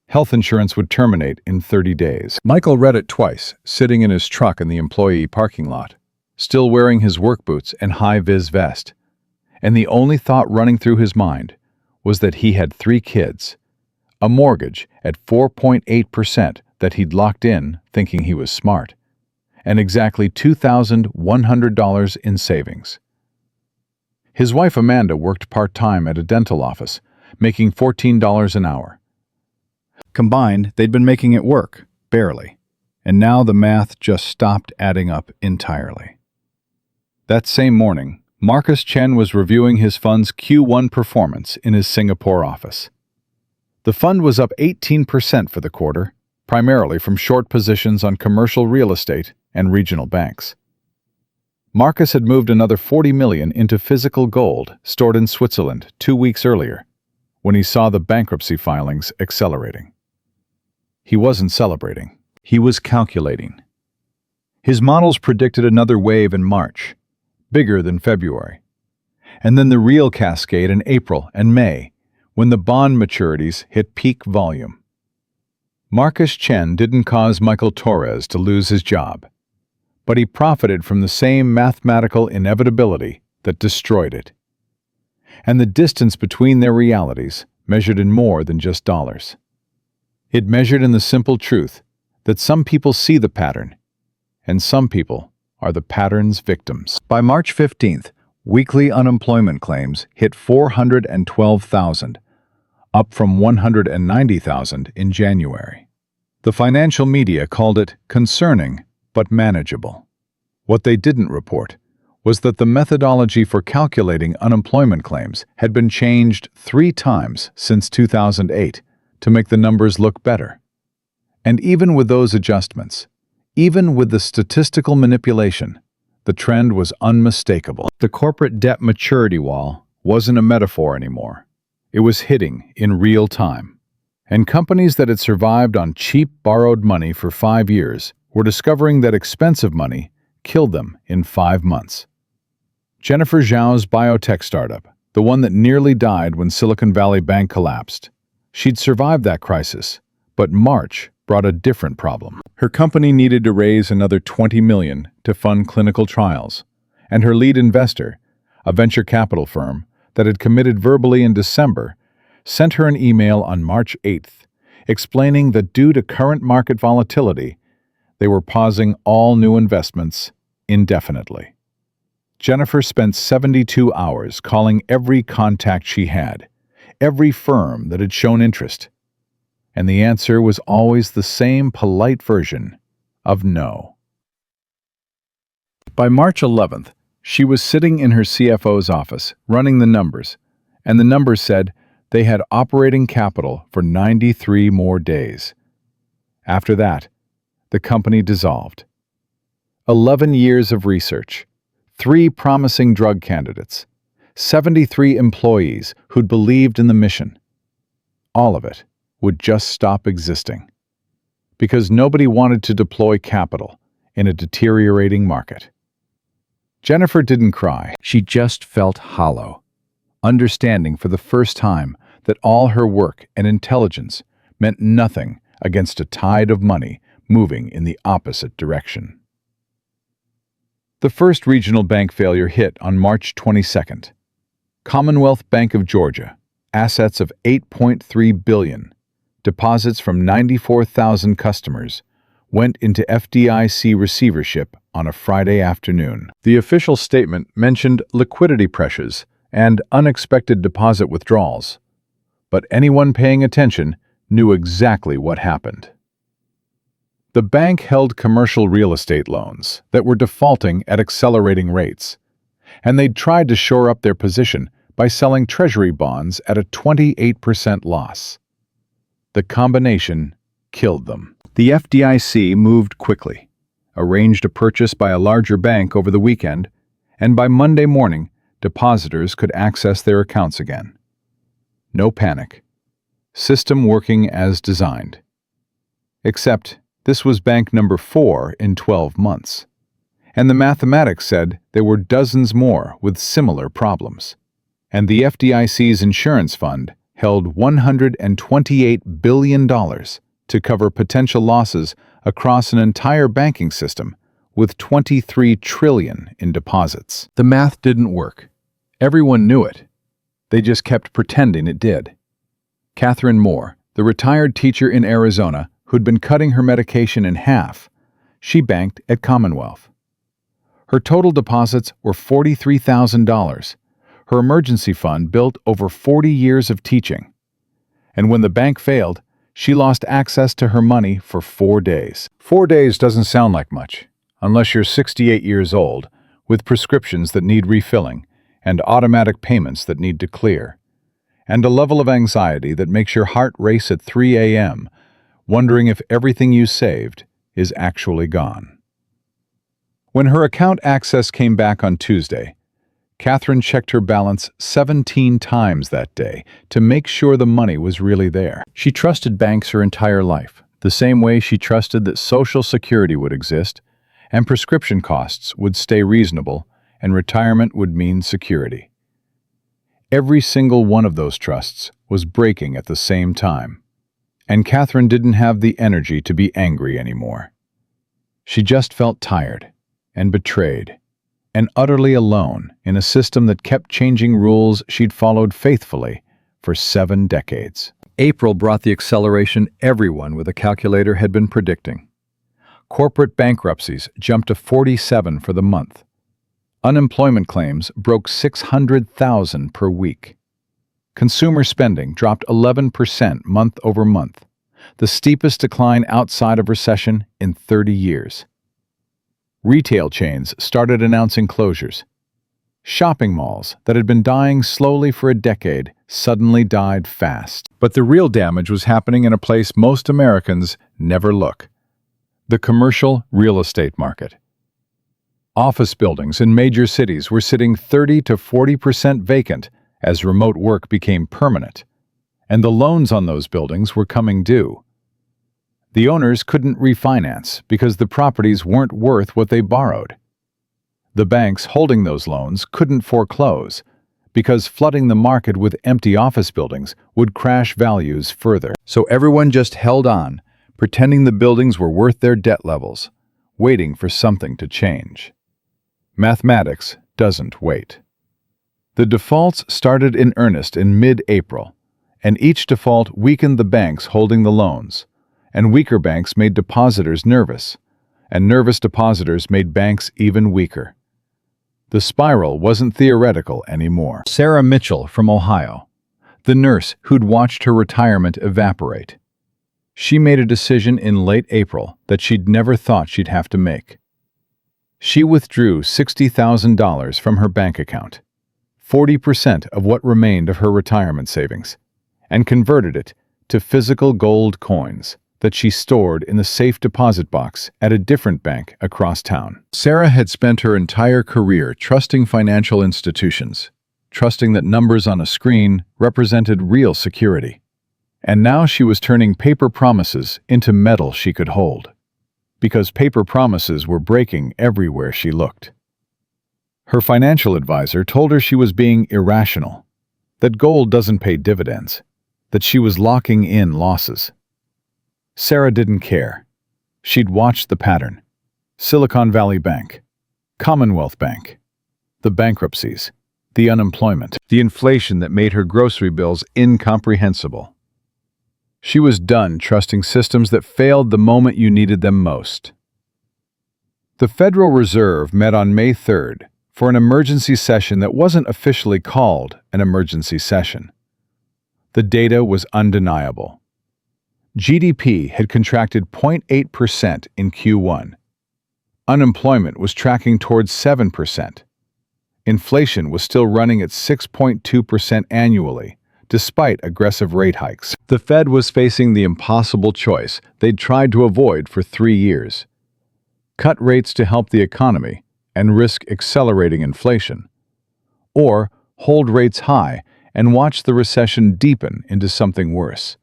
Health insurance would terminate in 30 days. Michael read it twice, sitting in his truck in the employee parking lot, still wearing his work boots and high-vis vest. And the only thought running through his mind was that he had 3 kids, a mortgage at 4.8% that he'd locked in thinking he was smart, and exactly $2,100 in savings. His wife Amanda worked part-time at a dental office, making $14 an hour. Combined, they'd been making it work, barely, and now the math just stopped adding up entirely. That same morning, Marcus Chen was reviewing his fund's Q1 performance in his Singapore office. The fund was up 18% for the quarter, primarily from short positions on commercial real estate and regional banks. Marcus had moved another $40 million into physical gold stored in Switzerland 2 weeks earlier, when he saw the bankruptcy filings accelerating. He wasn't celebrating. He was calculating. His models predicted another wave in March, bigger than February, and then the real cascade in April and May, when the bond maturities hit peak volume. Marcus Chen didn't cause Michael Torres to lose his job, but he profited from the same mathematical inevitability that destroyed it. And the distance between their realities measured in more than just dollars. It measured in the simple truth that some people see the pattern, and some people are the pattern's victims. By March 15th, weekly unemployment claims hit 412,000, up from 190,000 in January. The financial media called it concerning but manageable. What they didn't report was that the methodology for calculating unemployment claims had been changed 3 times since 2008 to make the numbers look better. And even with those adjustments, even with the statistical manipulation, the trend was unmistakable. The corporate debt maturity wall wasn't a metaphor anymore. It was hitting in real time. And companies that had survived on cheap borrowed money for 5 years were discovering that expensive money killed them in 5 months. Jennifer Zhao's biotech startup, the one that nearly died when Silicon Valley Bank collapsed, she'd survived that crisis, but March brought a different problem. Her company needed to raise another $20 million to fund clinical trials, and her lead investor, a venture capital firm that had committed verbally in December, sent her an email on March 8th explaining that due to current market volatility, they were pausing all new investments indefinitely. Jennifer spent 72 hours calling every contact she had, every firm that had shown interest, and the answer was always the same polite version of no. By March 11th, she was sitting in her CFO's office, running the numbers, and the numbers said they had operating capital for 93 more days. After that, the company dissolved. 11 years of research, 3 promising drug candidates, 73 employees who'd believed in the mission. All of it would just stop existing because nobody wanted to deploy capital in a deteriorating market. Jennifer didn't cry. She just felt hollow, understanding for the first time that all her work and intelligence meant nothing against a tide of money moving in the opposite direction. The first regional bank failure hit on March 22nd. Commonwealth Bank of Georgia, assets of $8.3 billion, deposits from 94,000 customers, went into FDIC receivership on a Friday afternoon. The official statement mentioned liquidity pressures and unexpected deposit withdrawals, but anyone paying attention knew exactly what happened. The bank held commercial real estate loans that were defaulting at accelerating rates, and they'd tried to shore up their position by selling treasury bonds at a 28% loss. The combination killed them. The FDIC moved quickly, arranged a purchase by a larger bank over the weekend, and by Monday morning, depositors could access their accounts again. No panic. System working as designed. Except this was bank number 4 in 12 months, and the mathematics said there were dozens more with similar problems. And the FDIC's insurance fund held $128 billion to cover potential losses across an entire banking system with $23 trillion in deposits. The math didn't work. Everyone knew it. They just kept pretending it did. Catherine Moore, the retired teacher in Arizona who'd been cutting her medication in half, she banked at Commonwealth. Her total deposits were $43,000. Her emergency fund built over 40 years of teaching. And when the bank failed, she lost access to her money for 4 days. 4 days doesn't sound like much, unless you're 68 years old, with prescriptions that need refilling, and automatic payments that need to clear, and a level of anxiety that makes your heart race at 3 a.m., wondering if everything you saved is actually gone. When her account access came back on Tuesday, Catherine checked her balance 17 times that day to make sure the money was really there. She trusted banks her entire life, the same way she trusted that Social Security would exist, and prescription costs would stay reasonable, and retirement would mean security. Every single one of those trusts was breaking at the same time, and Catherine didn't have the energy to be angry anymore. She just felt tired and betrayed, and utterly alone in a system that kept changing rules she'd followed faithfully for 7 decades. April brought the acceleration everyone with a calculator had been predicting. Corporate bankruptcies jumped to 47 for the month. Unemployment claims broke 600,000 per week. Consumer spending dropped 11% month over month, the steepest decline outside of recession in 30 years. Retail chains started announcing closures. Shopping malls that had been dying slowly for a decade suddenly died fast. But the real damage was happening in a place most Americans never look: the commercial real estate market. Office buildings in major cities were sitting 30 to 40% vacant as remote work became permanent, and the loans on those buildings were coming due. The owners couldn't refinance because the properties weren't worth what they borrowed. The banks holding those loans couldn't foreclose because flooding the market with empty office buildings would crash values further. So everyone just held on, pretending the buildings were worth their debt levels, waiting for something to change. Mathematics doesn't wait. The defaults started in earnest in mid-April, and each default weakened the banks holding the loans, and weaker banks made depositors nervous, and nervous depositors made banks even weaker. The spiral wasn't theoretical anymore. Sarah Mitchell from Ohio, the nurse who'd watched her retirement evaporate. She made a decision in late April that she'd never thought she'd have to make. She withdrew $60,000 from her bank account, 40% of what remained of her retirement savings, and converted it to physical gold coins that she stored in the safe deposit box at a different bank across town. Sarah had spent her entire career trusting financial institutions, trusting that numbers on a screen represented real security. And now she was turning paper promises into metal she could hold, because paper promises were breaking everywhere she looked. Her financial advisor told her she was being irrational, that gold doesn't pay dividends, that she was locking in losses. Sarah didn't care. She'd watched the pattern. Silicon Valley Bank, Commonwealth Bank, the bankruptcies, the unemployment, the inflation that made her grocery bills incomprehensible. She was done trusting systems that failed the moment you needed them most. The Federal Reserve met on May 3rd for an emergency session that wasn't officially called an emergency session. The data was undeniable. GDP had contracted 0.8% in Q1. Unemployment was tracking towards 7%. Inflation was still running at 6.2% annually, despite aggressive rate hikes. The Fed was facing the impossible choice they'd tried to avoid for 3 years. Cut rates to help the economy and risk accelerating inflation, or hold rates high and watch the recession deepen into something worse.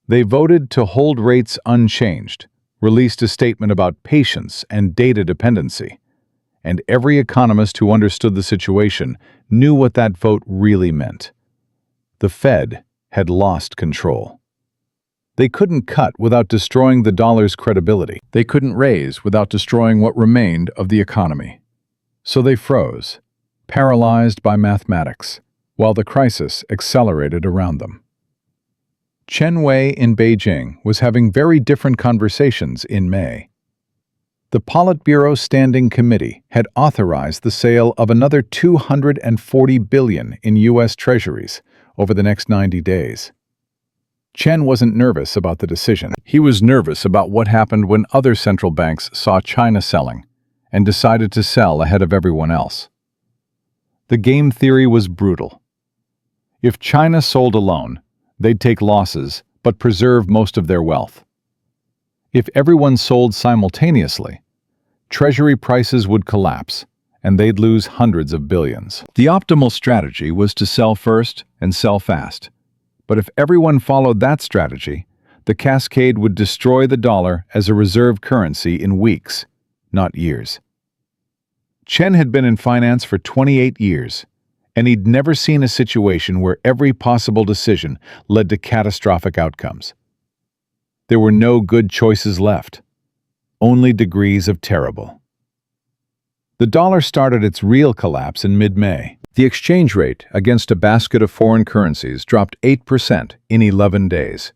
They voted to hold rates unchanged, released a statement about patience and data dependency, and every economist who understood the situation knew what that vote really meant. The Fed had lost control. They couldn't cut without destroying the dollar's credibility. They couldn't raise without destroying what remained of the economy. So they froze, paralyzed by mathematics, while the crisis accelerated around them. Chen Wei in Beijing was having very different conversations in May. The Politburo Standing Committee had authorized the sale of another $240 billion in U.S. Treasuries over the next 90 days. Chen wasn't nervous about the decision. He was nervous about what happened when other central banks saw China selling and decided to sell ahead of everyone else. The game theory was brutal. If China sold alone, they'd take losses but preserve most of their wealth. If everyone sold simultaneously, treasury prices would collapse and they'd lose hundreds of billions. The optimal strategy was to sell first and sell fast. But if everyone followed that strategy, the cascade would destroy the dollar as a reserve currency in weeks, not years. Chen had been in finance for 28 years, and he'd never seen a situation where every possible decision led to catastrophic outcomes. There were no good choices left, only degrees of terrible. The dollar started its real collapse in mid-May. The exchange rate against a basket of foreign currencies dropped 8% in 11 days.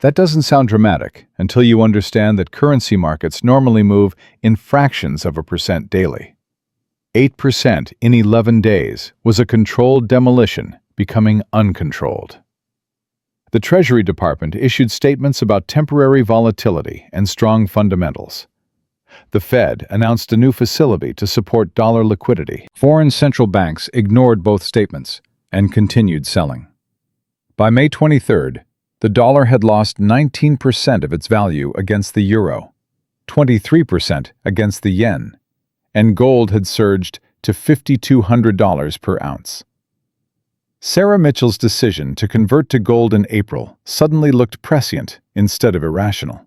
That doesn't sound dramatic until you understand that currency markets normally move in fractions of a percent daily. 8% in 11 days was a controlled demolition becoming uncontrolled. The Treasury Department issued statements about temporary volatility and strong fundamentals. The Fed announced a new facility to support dollar liquidity. Foreign central banks ignored both statements and continued selling. By May 23rd, the dollar had lost 19% of its value against the euro, 23% against the yen, and gold had surged to $5,200 per ounce. Sarah Mitchell's decision to convert to gold in April suddenly looked prescient instead of irrational.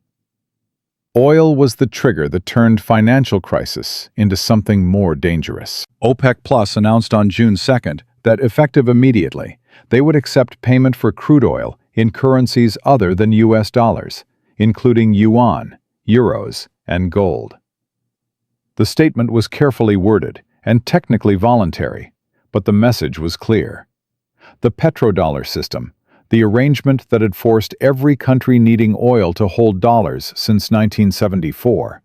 Oil was the trigger that turned financial crisis into something more dangerous. OPEC Plus announced on June 2nd that, effective immediately, they would accept payment for crude oil in currencies other than U.S. dollars, including yuan, euros, and gold. The statement was carefully worded and technically voluntary, But the message was clear. The petrodollar system, the arrangement that had forced every country needing oil to hold dollars since 1974,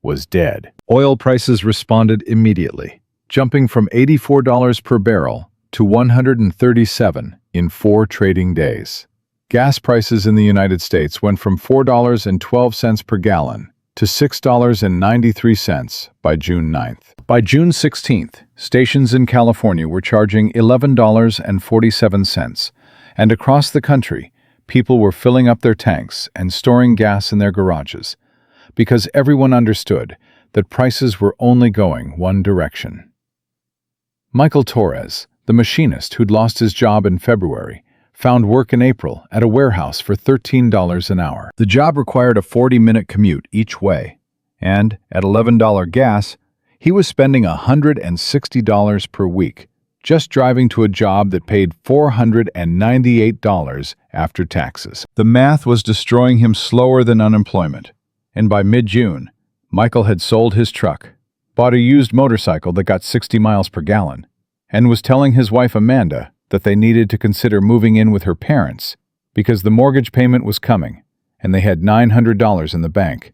was dead. Oil prices responded immediately, jumping from $84 per barrel to $137 in 4 trading days. Gas prices in the United States went from $4.12 per gallon to $6.93 by June 9th. By June 16th, stations in California were charging $11.47, and across the country, people were filling up their tanks and storing gas in their garages, because everyone understood that prices were only going one direction. Michael Torres, the machinist who'd lost his job in February, found work in April at a warehouse for $13 an hour. The job required a 40-minute commute each way, and at $11 gas, he was spending $160 per week just driving to a job that paid $498 after taxes. The math was destroying him slower than unemployment, and by mid-June, Michael had sold his truck, bought a used motorcycle that got 60 miles per gallon, and was telling his wife Amanda that they needed to consider moving in with her parents because the mortgage payment was coming and they had $900 in the bank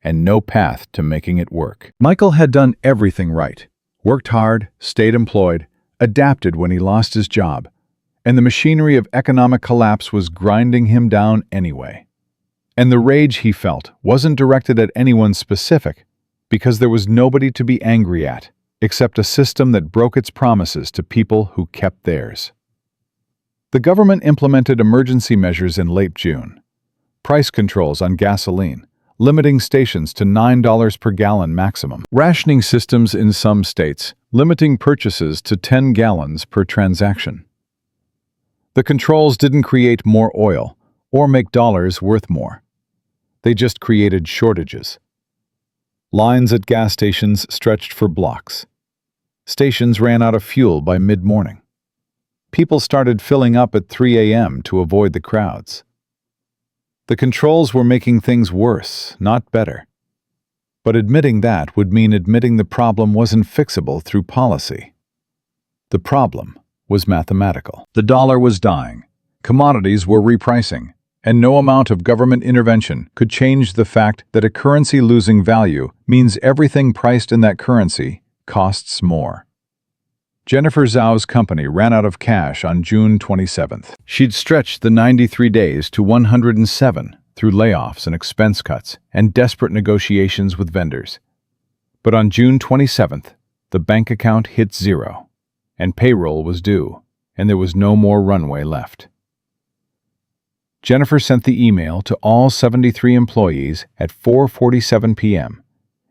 and no path to making it work. Michael had done everything right, worked hard, stayed employed, adapted when he lost his job, and the machinery of economic collapse was grinding him down anyway. And the rage he felt wasn't directed at anyone specific because there was nobody to be angry at except a system that broke its promises to people who kept theirs. The government implemented emergency measures in late June. Price controls on gasoline, limiting stations to $9 per gallon maximum. Rationing systems in some states, limiting purchases to 10 gallons per transaction. The controls didn't create more oil or make dollars worth more. They just created shortages. Lines at gas stations stretched for blocks. Stations ran out of fuel by mid-morning. People started filling up at 3 a.m. to avoid the crowds. The controls were making things worse, not better. But admitting that would mean admitting the problem wasn't fixable through policy. The problem was mathematical. The dollar was dying, commodities were repricing, and no amount of government intervention could change the fact that a currency losing value means everything priced in that currency costs more. Jennifer Zhao's company ran out of cash on June 27th. She'd stretched the 93 days to 107 through layoffs and expense cuts and desperate negotiations with vendors. But on June 27th, the bank account hit zero, and payroll was due, and there was no more runway left. Jennifer sent the email to all 73 employees at 4:47 p.m.,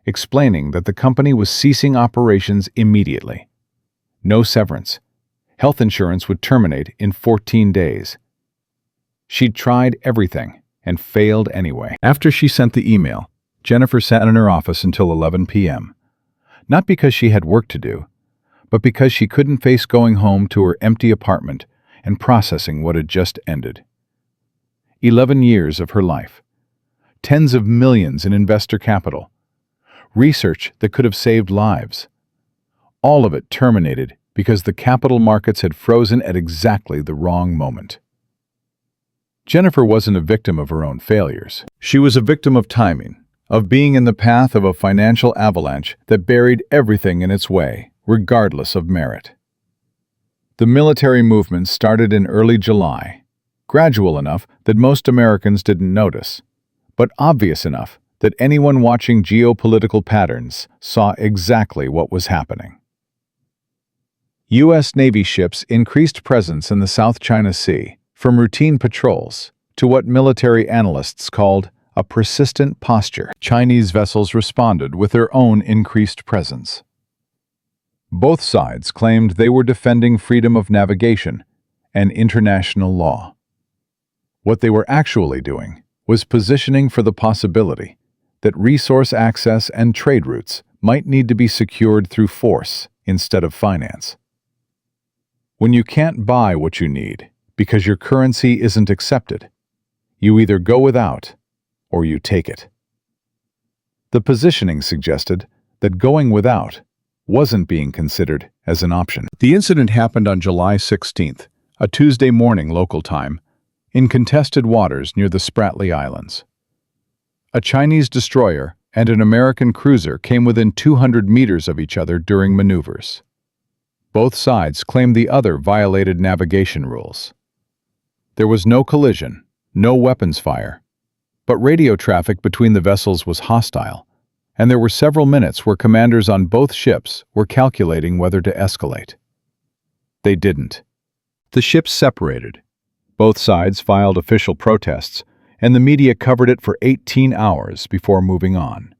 explaining that the company was ceasing operations immediately. No severance. Health insurance would terminate in 14 days. She'd tried everything and failed anyway. After she sent the email, Jennifer sat in her office until 11 p.m., not because she had work to do, but because she couldn't face going home to her empty apartment and processing what had just ended. 11 years of her life, tens of millions in investor capital, research that could have saved lives. All of it terminated because the capital markets had frozen at exactly the wrong moment. Jennifer wasn't a victim of her own failures. She was a victim of timing, of being in the path of a financial avalanche that buried everything in its way, regardless of merit. The military movement started in early July, gradual enough that most Americans didn't notice, but obvious enough that anyone watching geopolitical patterns saw exactly what was happening. U.S. Navy ships increased presence in the South China Sea, from routine patrols to what military analysts called a persistent posture. Chinese vessels responded with their own increased presence. Both sides claimed they were defending freedom of navigation and international law. What they were actually doing was positioning for the possibility that resource access and trade routes might need to be secured through force instead of finance. When you can't buy what you need because your currency isn't accepted, you either go without or you take it. The positioning suggested that going without wasn't being considered as an option. The incident happened on July 16th, a Tuesday morning local time, in contested waters near the Spratly Islands. A Chinese destroyer and an American cruiser came within 200 meters of each other during maneuvers. Both sides claimed the other violated navigation rules. There was no collision, no weapons fire, but radio traffic between the vessels was hostile, and there were several minutes where commanders on both ships were calculating whether to escalate. They didn't. The ships separated. Both sides filed official protests, and the media covered it for 18 hours before moving on.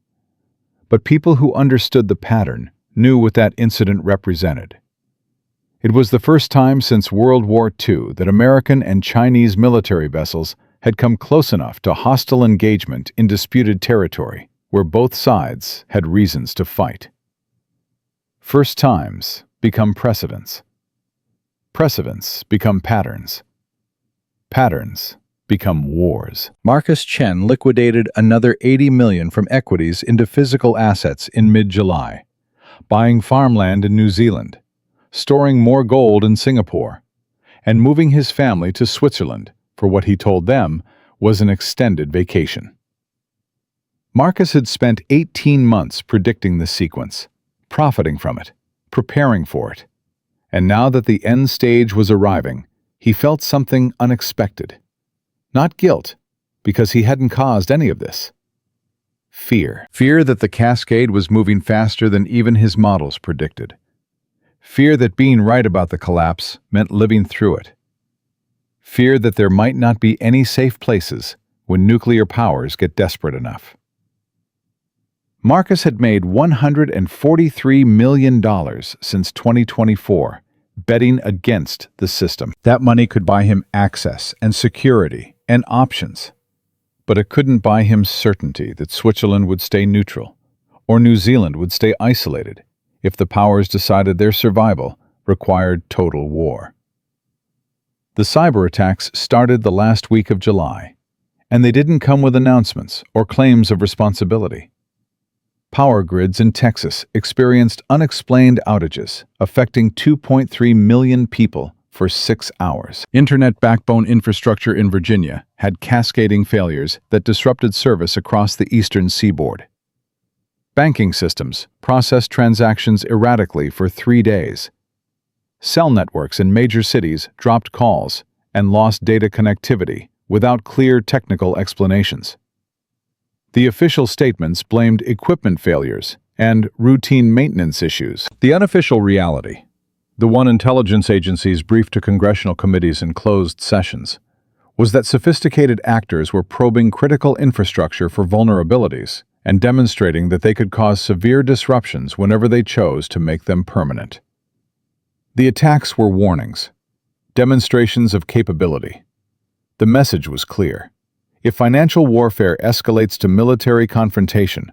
But people who understood the pattern knew what that incident represented. It was the first time since World War II that American and Chinese military vessels had come close enough to hostile engagement in disputed territory, where both sides had reasons to fight. First times become precedents. Precedents become patterns. Patterns become wars. Marcus Chen liquidated another $80 million from equities into physical assets in mid-July, buying farmland in New Zealand, storing more gold in Singapore, and moving his family to Switzerland for what he told them was an extended vacation. Marcus had spent 18 months predicting this sequence, profiting from it, preparing for it, and now that the end stage was arriving, he felt something unexpected. Not guilt, because he hadn't caused any of this. Fear. Fear that the cascade was moving faster than even his models predicted. Fear that being right about the collapse meant living through it. Fear that there might not be any safe places when nuclear powers get desperate enough. Marcus had made $143 million since 2024, betting against the system. That money could buy him access and security and options, but it couldn't buy him certainty that Switzerland would stay neutral or New Zealand would stay isolated if the powers decided their survival required total war. The cyber attacks started the last week of July, and they didn't come with announcements or claims of responsibility. Power grids in Texas experienced unexplained outages, affecting 2.3 million people for 6 hours. Internet backbone infrastructure in Virginia had cascading failures that disrupted service across the eastern seaboard. Banking systems processed transactions erratically for 3 days. Cell networks in major cities dropped calls and lost data connectivity without clear technical explanations. The official statements blamed equipment failures and routine maintenance issues. The unofficial reality, the one intelligence agencies briefed to congressional committees in closed sessions, was that sophisticated actors were probing critical infrastructure for vulnerabilities and demonstrating that they could cause severe disruptions whenever they chose to make them permanent. The attacks were warnings, demonstrations of capability. The message was clear. If financial warfare escalates to military confrontation,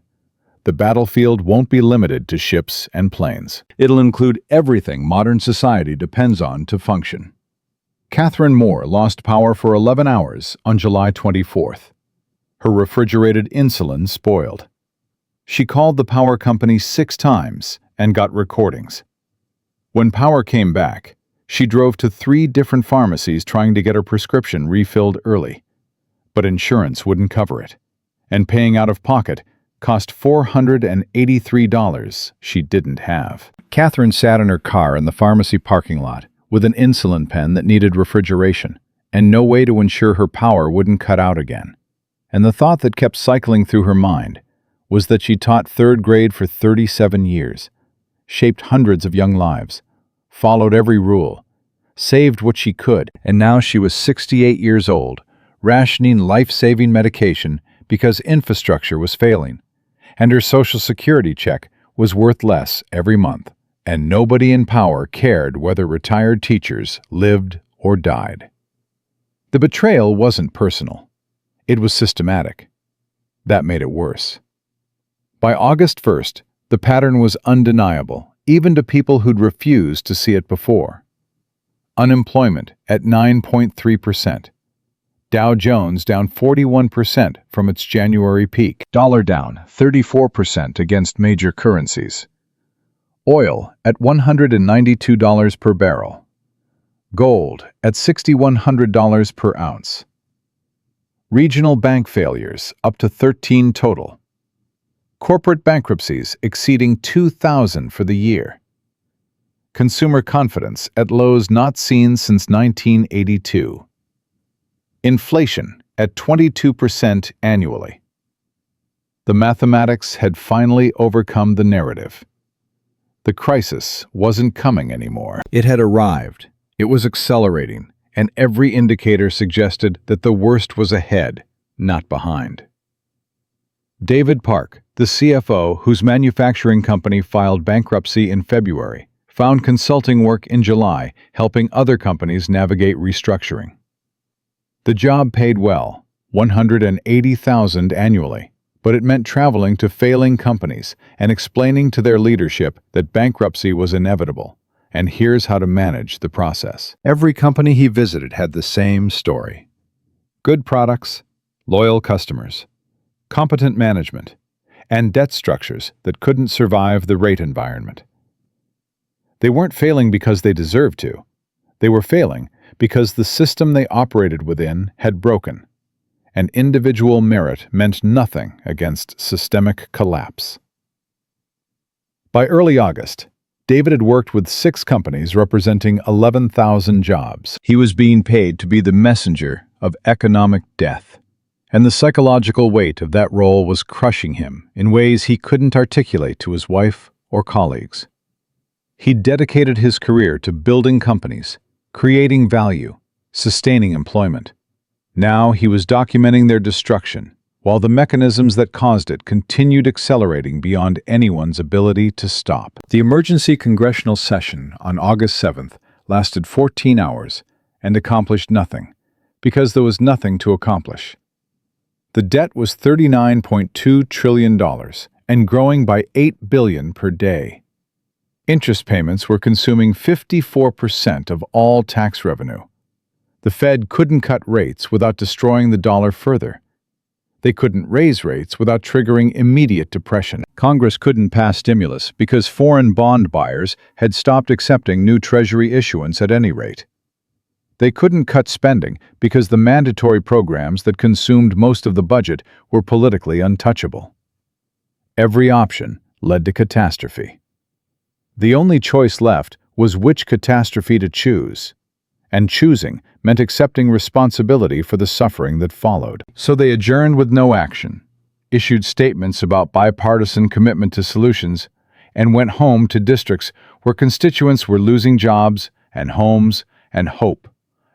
the battlefield won't be limited to ships and planes. It'll include everything modern society depends on to function. Catherine Moore lost power for 11 hours on July 24th. Her refrigerated insulin spoiled. She called the power company 6 times and got recordings. When power came back, she drove to 3 different pharmacies trying to get her prescription refilled early. But insurance wouldn't cover it, and paying out of pocket cost $483 she didn't have. Catherine sat in her car in the pharmacy parking lot with an insulin pen that needed refrigeration and no way to ensure her power wouldn't cut out again. And the thought that kept cycling through her mind was that she taught 3rd grade for 37 years, shaped hundreds of young lives, followed every rule, saved what she could, and now she was 68 years old, rationing life-saving medication because infrastructure was failing, and her Social Security check was worth less every month, and nobody in power cared whether retired teachers lived or died. The betrayal wasn't personal. It was systematic. That made it worse. By August 1st, the pattern was undeniable, even to people who'd refused to see it before. Unemployment at 9.3%. Dow Jones down 41% from its January peak. Dollar down 34% against major currencies. Oil at $192 per barrel. Gold at $6,100 per ounce. Regional bank failures up to 13 total. Corporate bankruptcies exceeding 2,000 for the year. Consumer confidence at lows not seen since 1982. Inflation at 22% annually. The mathematics had finally overcome the narrative. The crisis wasn't coming anymore. It had arrived. It was accelerating, and every indicator suggested that the worst was ahead, not behind. David Park, the CFO whose manufacturing company filed bankruptcy in February, found consulting work in July, helping other companies navigate restructuring. The job paid well, $180,000 annually, but it meant traveling to failing companies and explaining to their leadership that bankruptcy was inevitable, and here's how to manage the process. Every company he visited had the same story. Good products, loyal customers, competent management, and debt structures that couldn't survive the rate environment. They weren't failing because they deserved to. They were failing because the system they operated within had broken, and individual merit meant nothing against systemic collapse. By early August, David had worked with 6 companies representing 11,000 jobs. He was being paid to be the messenger of economic death, and the psychological weight of that role was crushing him in ways he couldn't articulate to his wife or colleagues. He dedicated his career to building companies, creating value, sustaining employment. Now he was documenting their destruction, while the mechanisms that caused it continued accelerating beyond anyone's ability to stop. The emergency congressional session on August 7th lasted 14 hours and accomplished nothing, because there was nothing to accomplish. The debt was $39.2 trillion and growing by $8 billion per day. Interest payments were consuming 54% of all tax revenue. The Fed couldn't cut rates without destroying the dollar further. They couldn't raise rates without triggering immediate depression. Congress couldn't pass stimulus because foreign bond buyers had stopped accepting new Treasury issuance at any rate. They couldn't cut spending because the mandatory programs that consumed most of the budget were politically untouchable. Every option led to catastrophe. The only choice left was which catastrophe to choose, and choosing meant accepting responsibility for the suffering that followed. So they adjourned with no action, issued statements about bipartisan commitment to solutions, and went home to districts where constituents were losing jobs and homes and hope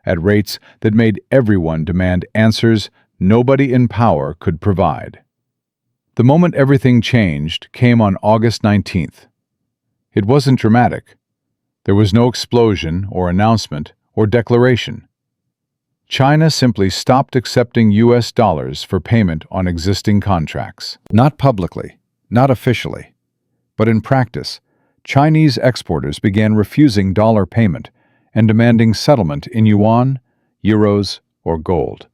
at rates that made everyone demand answers nobody in power could provide. The moment everything changed came on August 19th. It wasn't dramatic. There was no explosion or announcement or declaration. China simply stopped accepting US dollars for payment on existing contracts. Not publicly, not officially, but in practice, Chinese exporters began refusing dollar payment and demanding settlement in yuan, euros, or gold.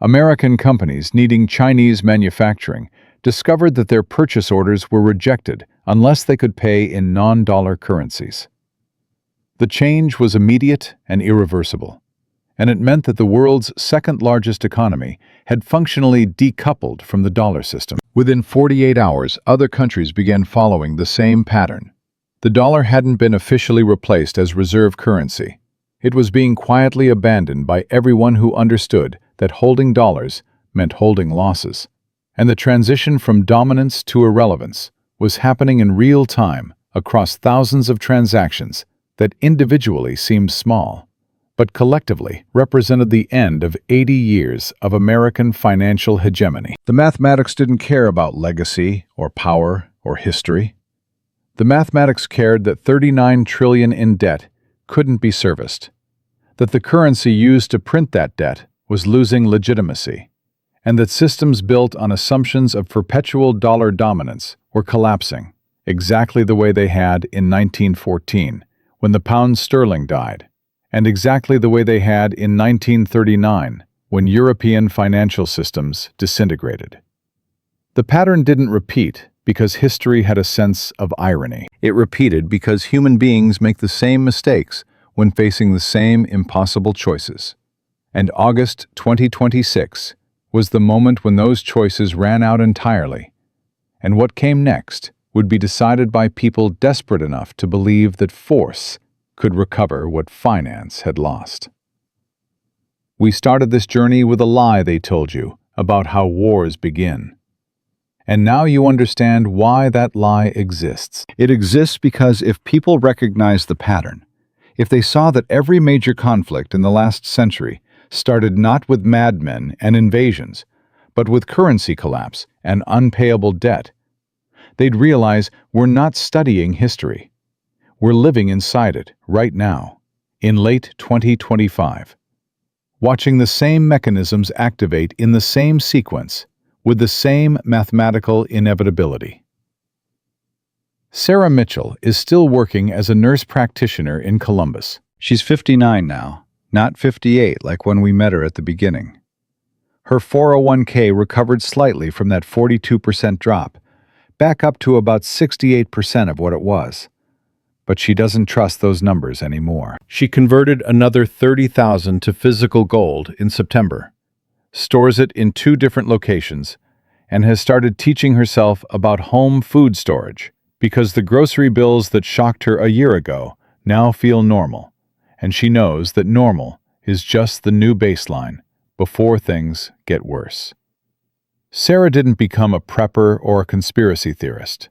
American companies needing Chinese manufacturing discovered that their purchase orders were rejected unless they could pay in non-dollar currencies. The change was immediate and irreversible, and it meant that the world's second-largest economy had functionally decoupled from the dollar system. Within 48 hours, other countries began following the same pattern. The dollar hadn't been officially replaced as reserve currency. It was being quietly abandoned by everyone who understood that holding dollars meant holding losses, and the transition from dominance to irrelevance was happening in real time across thousands of transactions that individually seemed small, but collectively represented the end of 80 years of American financial hegemony. The mathematics didn't care about legacy or power or history. The mathematics cared that $39 trillion in debt couldn't be serviced, that the currency used to print that debt was losing legitimacy, and that systems built on assumptions of perpetual dollar dominance were collapsing, exactly the way they had in 1914, when the pound sterling died, and exactly the way they had in 1939, when European financial systems disintegrated. The pattern didn't repeat, because history had a sense of irony. It repeated because human beings make the same mistakes when facing the same impossible choices. And August 2026 was the moment when those choices ran out entirely, and what came next would be decided by people desperate enough to believe that force could recover what finance had lost. We started this journey with a lie they told you about how wars begin. And now you understand why that lie exists. It exists because if people recognize the pattern, if they saw that every major conflict in the last century started not with madmen and invasions, but with currency collapse and unpayable debt, they'd realize we're not studying history. We're living inside it right now, in late 2025, watching the same mechanisms activate in the same sequence, with the same mathematical inevitability. Sarah Mitchell is still working as a nurse practitioner in Columbus. She's 59 now, not 58 like when we met her at the beginning. Her 401k recovered slightly from that 42% drop, back up to about 68% of what it was. But she doesn't trust those numbers anymore. She converted another $30,000 to physical gold in September, stores it in 2 different locations, and has started teaching herself about home food storage because the grocery bills that shocked her a year ago now feel normal, and she knows that normal is just the new baseline before things get worse. Sarah didn't become a prepper or a conspiracy theorist.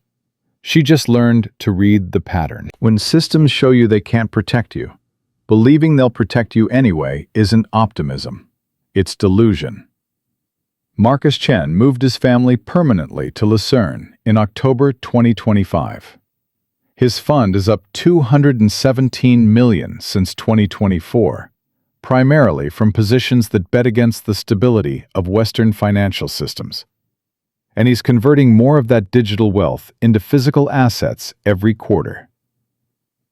She just learned to read the pattern. When systems show you they can't protect you, believing they'll protect you anyway isn't optimism. It's delusion. Marcus Chen moved his family permanently to Lucerne in October 2025. His fund is up $217 million since 2024, primarily from positions that bet against the stability of Western financial systems. And he's converting more of that digital wealth into physical assets every quarter.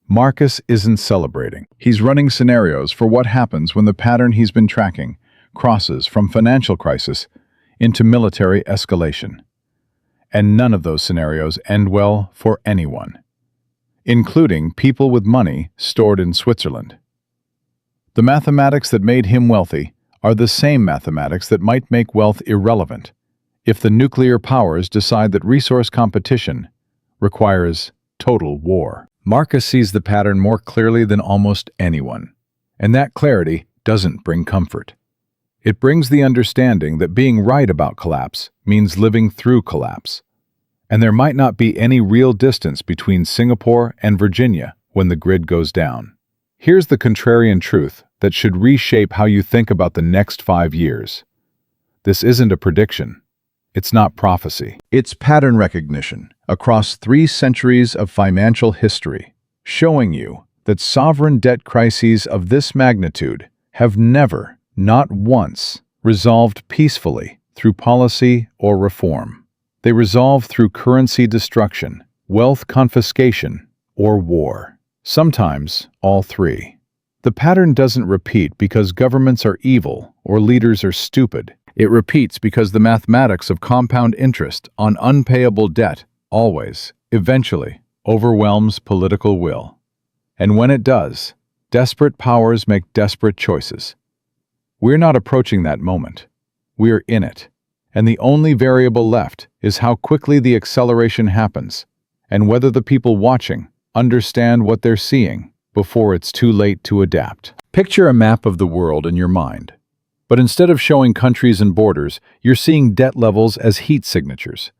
Marcus isn't celebrating. He's running scenarios for what happens when the pattern he's been tracking crosses from financial crisis into military escalation. And none of those scenarios end well for anyone, including people with money stored in Switzerland. The mathematics that made him wealthy are the same mathematics that might make wealth irrelevant if the nuclear powers decide that resource competition requires total war. Marcus sees the pattern more clearly than almost anyone, and that clarity doesn't bring comfort. It brings the understanding that being right about collapse means living through collapse, and there might not be any real distance between Singapore and Virginia when the grid goes down. Here's the contrarian truth that should reshape how you think about the next 5 years. This isn't a prediction. It's not prophecy. It's pattern recognition across 3 centuries of financial history, showing you that sovereign debt crises of this magnitude have never, not once, resolved peacefully through policy or reform. They resolve through currency destruction, wealth confiscation, or war. Sometimes all 3. The pattern doesn't repeat because governments are evil or leaders are stupid. It repeats because the mathematics of compound interest on unpayable debt always, eventually, overwhelms political will. And when it does, desperate powers make desperate choices. We're not approaching that moment. We're in it. And the only variable left is how quickly the acceleration happens, and whether the people watching understand what they're seeing before it's too late to adapt. Picture a map of the world in your mind. But instead of showing countries and borders, you're seeing debt levels as heat signatures.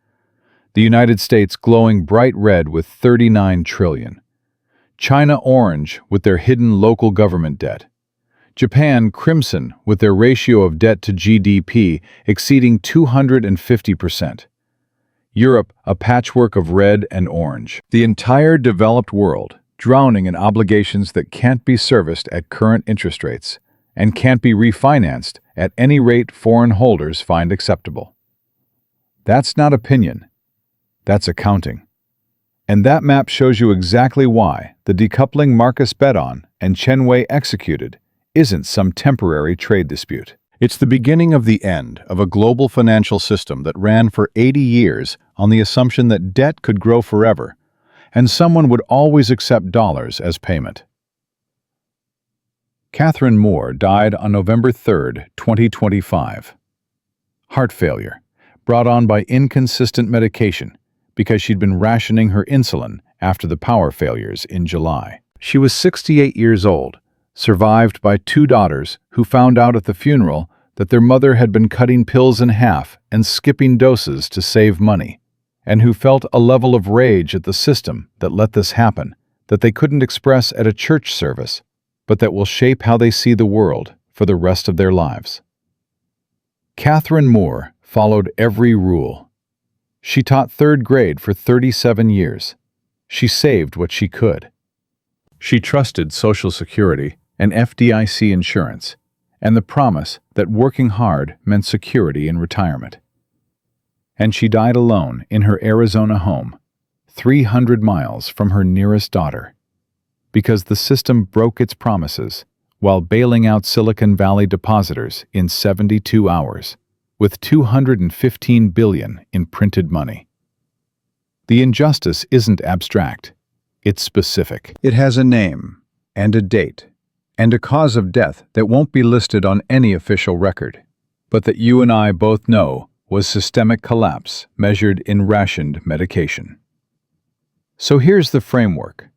The United States glowing bright red with $39 trillion. China orange with their hidden local government debt. Japan crimson with their ratio of debt to GDP exceeding 250%. Europe a patchwork of red and orange. The entire developed world drowning in obligations that can't be serviced at current interest rates and can't be refinanced at any rate foreign holders find acceptable. That's not opinion. That's accounting. And that map shows you exactly why the decoupling Marcus bet on and Chen Wei executed isn't some temporary trade dispute. It's the beginning of the end of a global financial system that ran for 80 years on the assumption that debt could grow forever, and someone would always accept dollars as payment. Catherine Moore died on November 3, 2025. Heart failure, brought on by inconsistent medication because she'd been rationing her insulin after the power failures in July. She was 68 years old, survived by 2 daughters who found out at the funeral that their mother had been cutting pills in half and skipping doses to save money, and who felt a level of rage at the system that let this happen that they couldn't express at a church service, but that will shape how they see the world for the rest of their lives. Catherine Moore followed every rule. She taught 3rd grade for 37 years. She saved what she could. She trusted Social Security and FDIC insurance, and the promise that working hard meant security in retirement. And she died alone in her Arizona home, 300 miles from her nearest daughter, because the system broke its promises while bailing out Silicon Valley depositors in 72 hours, with $215 billion in printed money. The injustice isn't abstract, it's specific. It has a name, and a date, and a cause of death that won't be listed on any official record, but that you and I both know was systemic collapse measured in rationed medication. So here's the framework.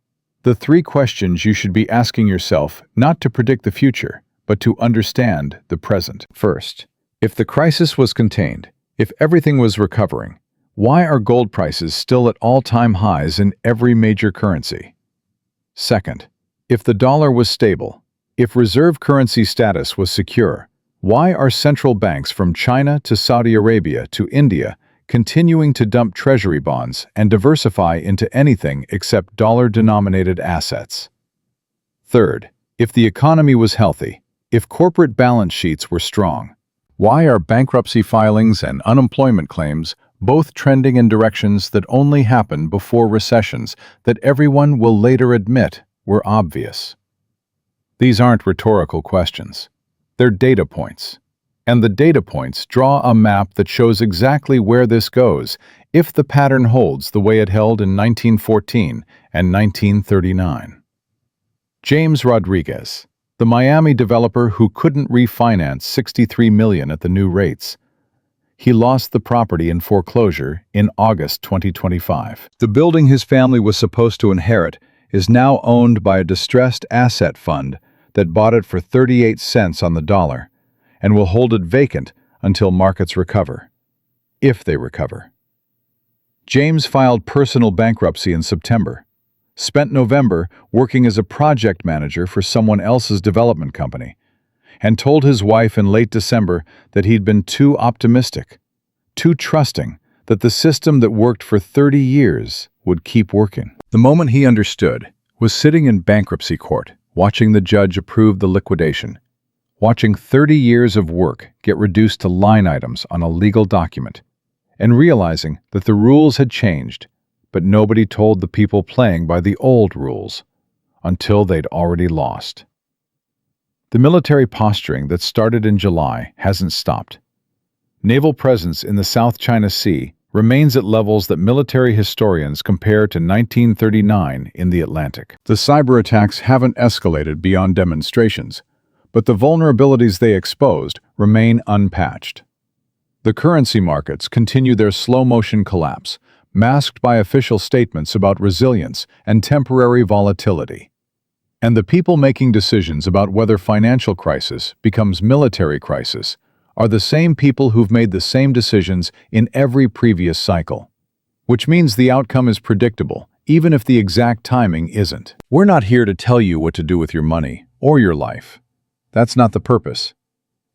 The 3 questions you should be asking yourself, not to predict the future, but to understand the present. First, if the crisis was contained, if everything was recovering, why are gold prices still at all-time highs in every major currency? Second, if the dollar was stable, if reserve currency status was secure, why are central banks from China to Saudi Arabia to India continuing to dump treasury bonds and diversify into anything except dollar-denominated assets? Third, if the economy was healthy, if corporate balance sheets were strong, why are bankruptcy filings and unemployment claims both trending in directions that only happen before recessions that everyone will later admit were obvious? These aren't rhetorical questions. They're data points. And the data points draw a map that shows exactly where this goes if the pattern holds the way it held in 1914 and 1939. James Rodriguez, the Miami developer who couldn't refinance $63 million at the new rates. He lost the property in foreclosure in August 2025. The building his family was supposed to inherit is now owned by a distressed asset fund that bought it for 38 cents on the dollar and will hold it vacant until markets recover, if they recover. James filed personal bankruptcy in September, spent November working as a project manager for someone else's development company, and told his wife in late December that he'd been too optimistic, too trusting that the system that worked for 30 years would keep working. The moment he understood was sitting in bankruptcy court, watching the judge approve the liquidation, watching 30 years of work get reduced to line items on a legal document, and realizing that the rules had changed, but nobody told the people playing by the old rules until they'd already lost. The military posturing that started in July hasn't stopped. Naval presence in the South China Sea remains at levels that military historians compare to 1939 in the Atlantic. The cyber attacks haven't escalated beyond demonstrations, but the vulnerabilities they exposed remain unpatched. The currency markets continue their slow-motion collapse, masked by official statements about resilience and temporary volatility. And the people making decisions about whether financial crisis becomes military crisis are the same people who've made the same decisions in every previous cycle, which means the outcome is predictable, even if the exact timing isn't. We're not here to tell you what to do with your money or your life. That's not the purpose.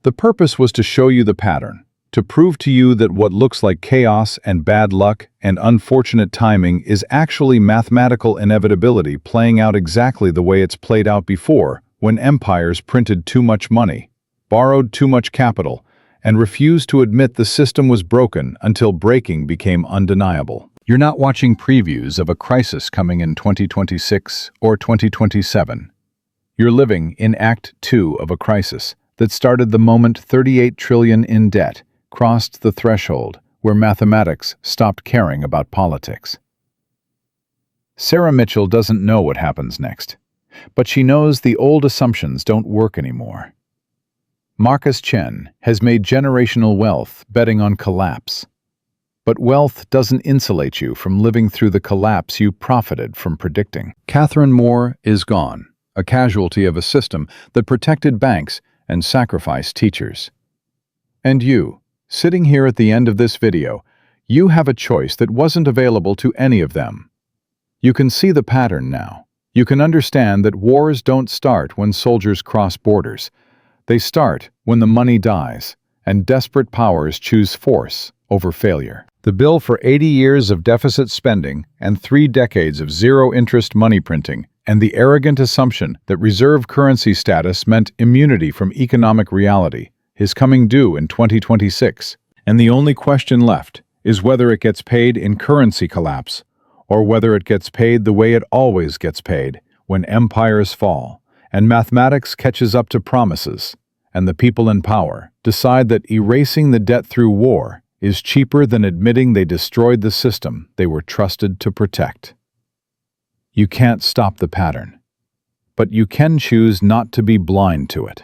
The purpose was to show you the pattern, to prove to you that what looks like chaos and bad luck and unfortunate timing is actually mathematical inevitability playing out exactly the way it's played out before when empires printed too much money, borrowed too much capital, and refused to admit the system was broken until breaking became undeniable. You're not watching previews of a crisis coming in 2026 or 2027. You're living in Act 2 of a crisis that started the moment 38 trillion in debt crossed the threshold where mathematics stopped caring about politics. Sarah Mitchell doesn't know what happens next, but she knows the old assumptions don't work anymore. Marcus Chen has made generational wealth betting on collapse. But wealth doesn't insulate you from living through the collapse you profited from predicting. Catherine Moore is gone, a casualty of a system that protected banks and sacrificed teachers. And you, sitting here at the end of this video, you have a choice that wasn't available to any of them. You can see the pattern now. You can understand that wars don't start when soldiers cross borders. They start when the money dies, and desperate powers choose force over failure. The bill for 80 years of deficit spending and 3 decades of zero-interest money printing and the arrogant assumption that reserve currency status meant immunity from economic reality is coming due in 2026. And the only question left is whether it gets paid in currency collapse or whether it gets paid the way it always gets paid when empires fall and mathematics catches up to promises and the people in power decide that erasing the debt through war is cheaper than admitting they destroyed the system they were trusted to protect. You can't stop the pattern, but you can choose not to be blind to it.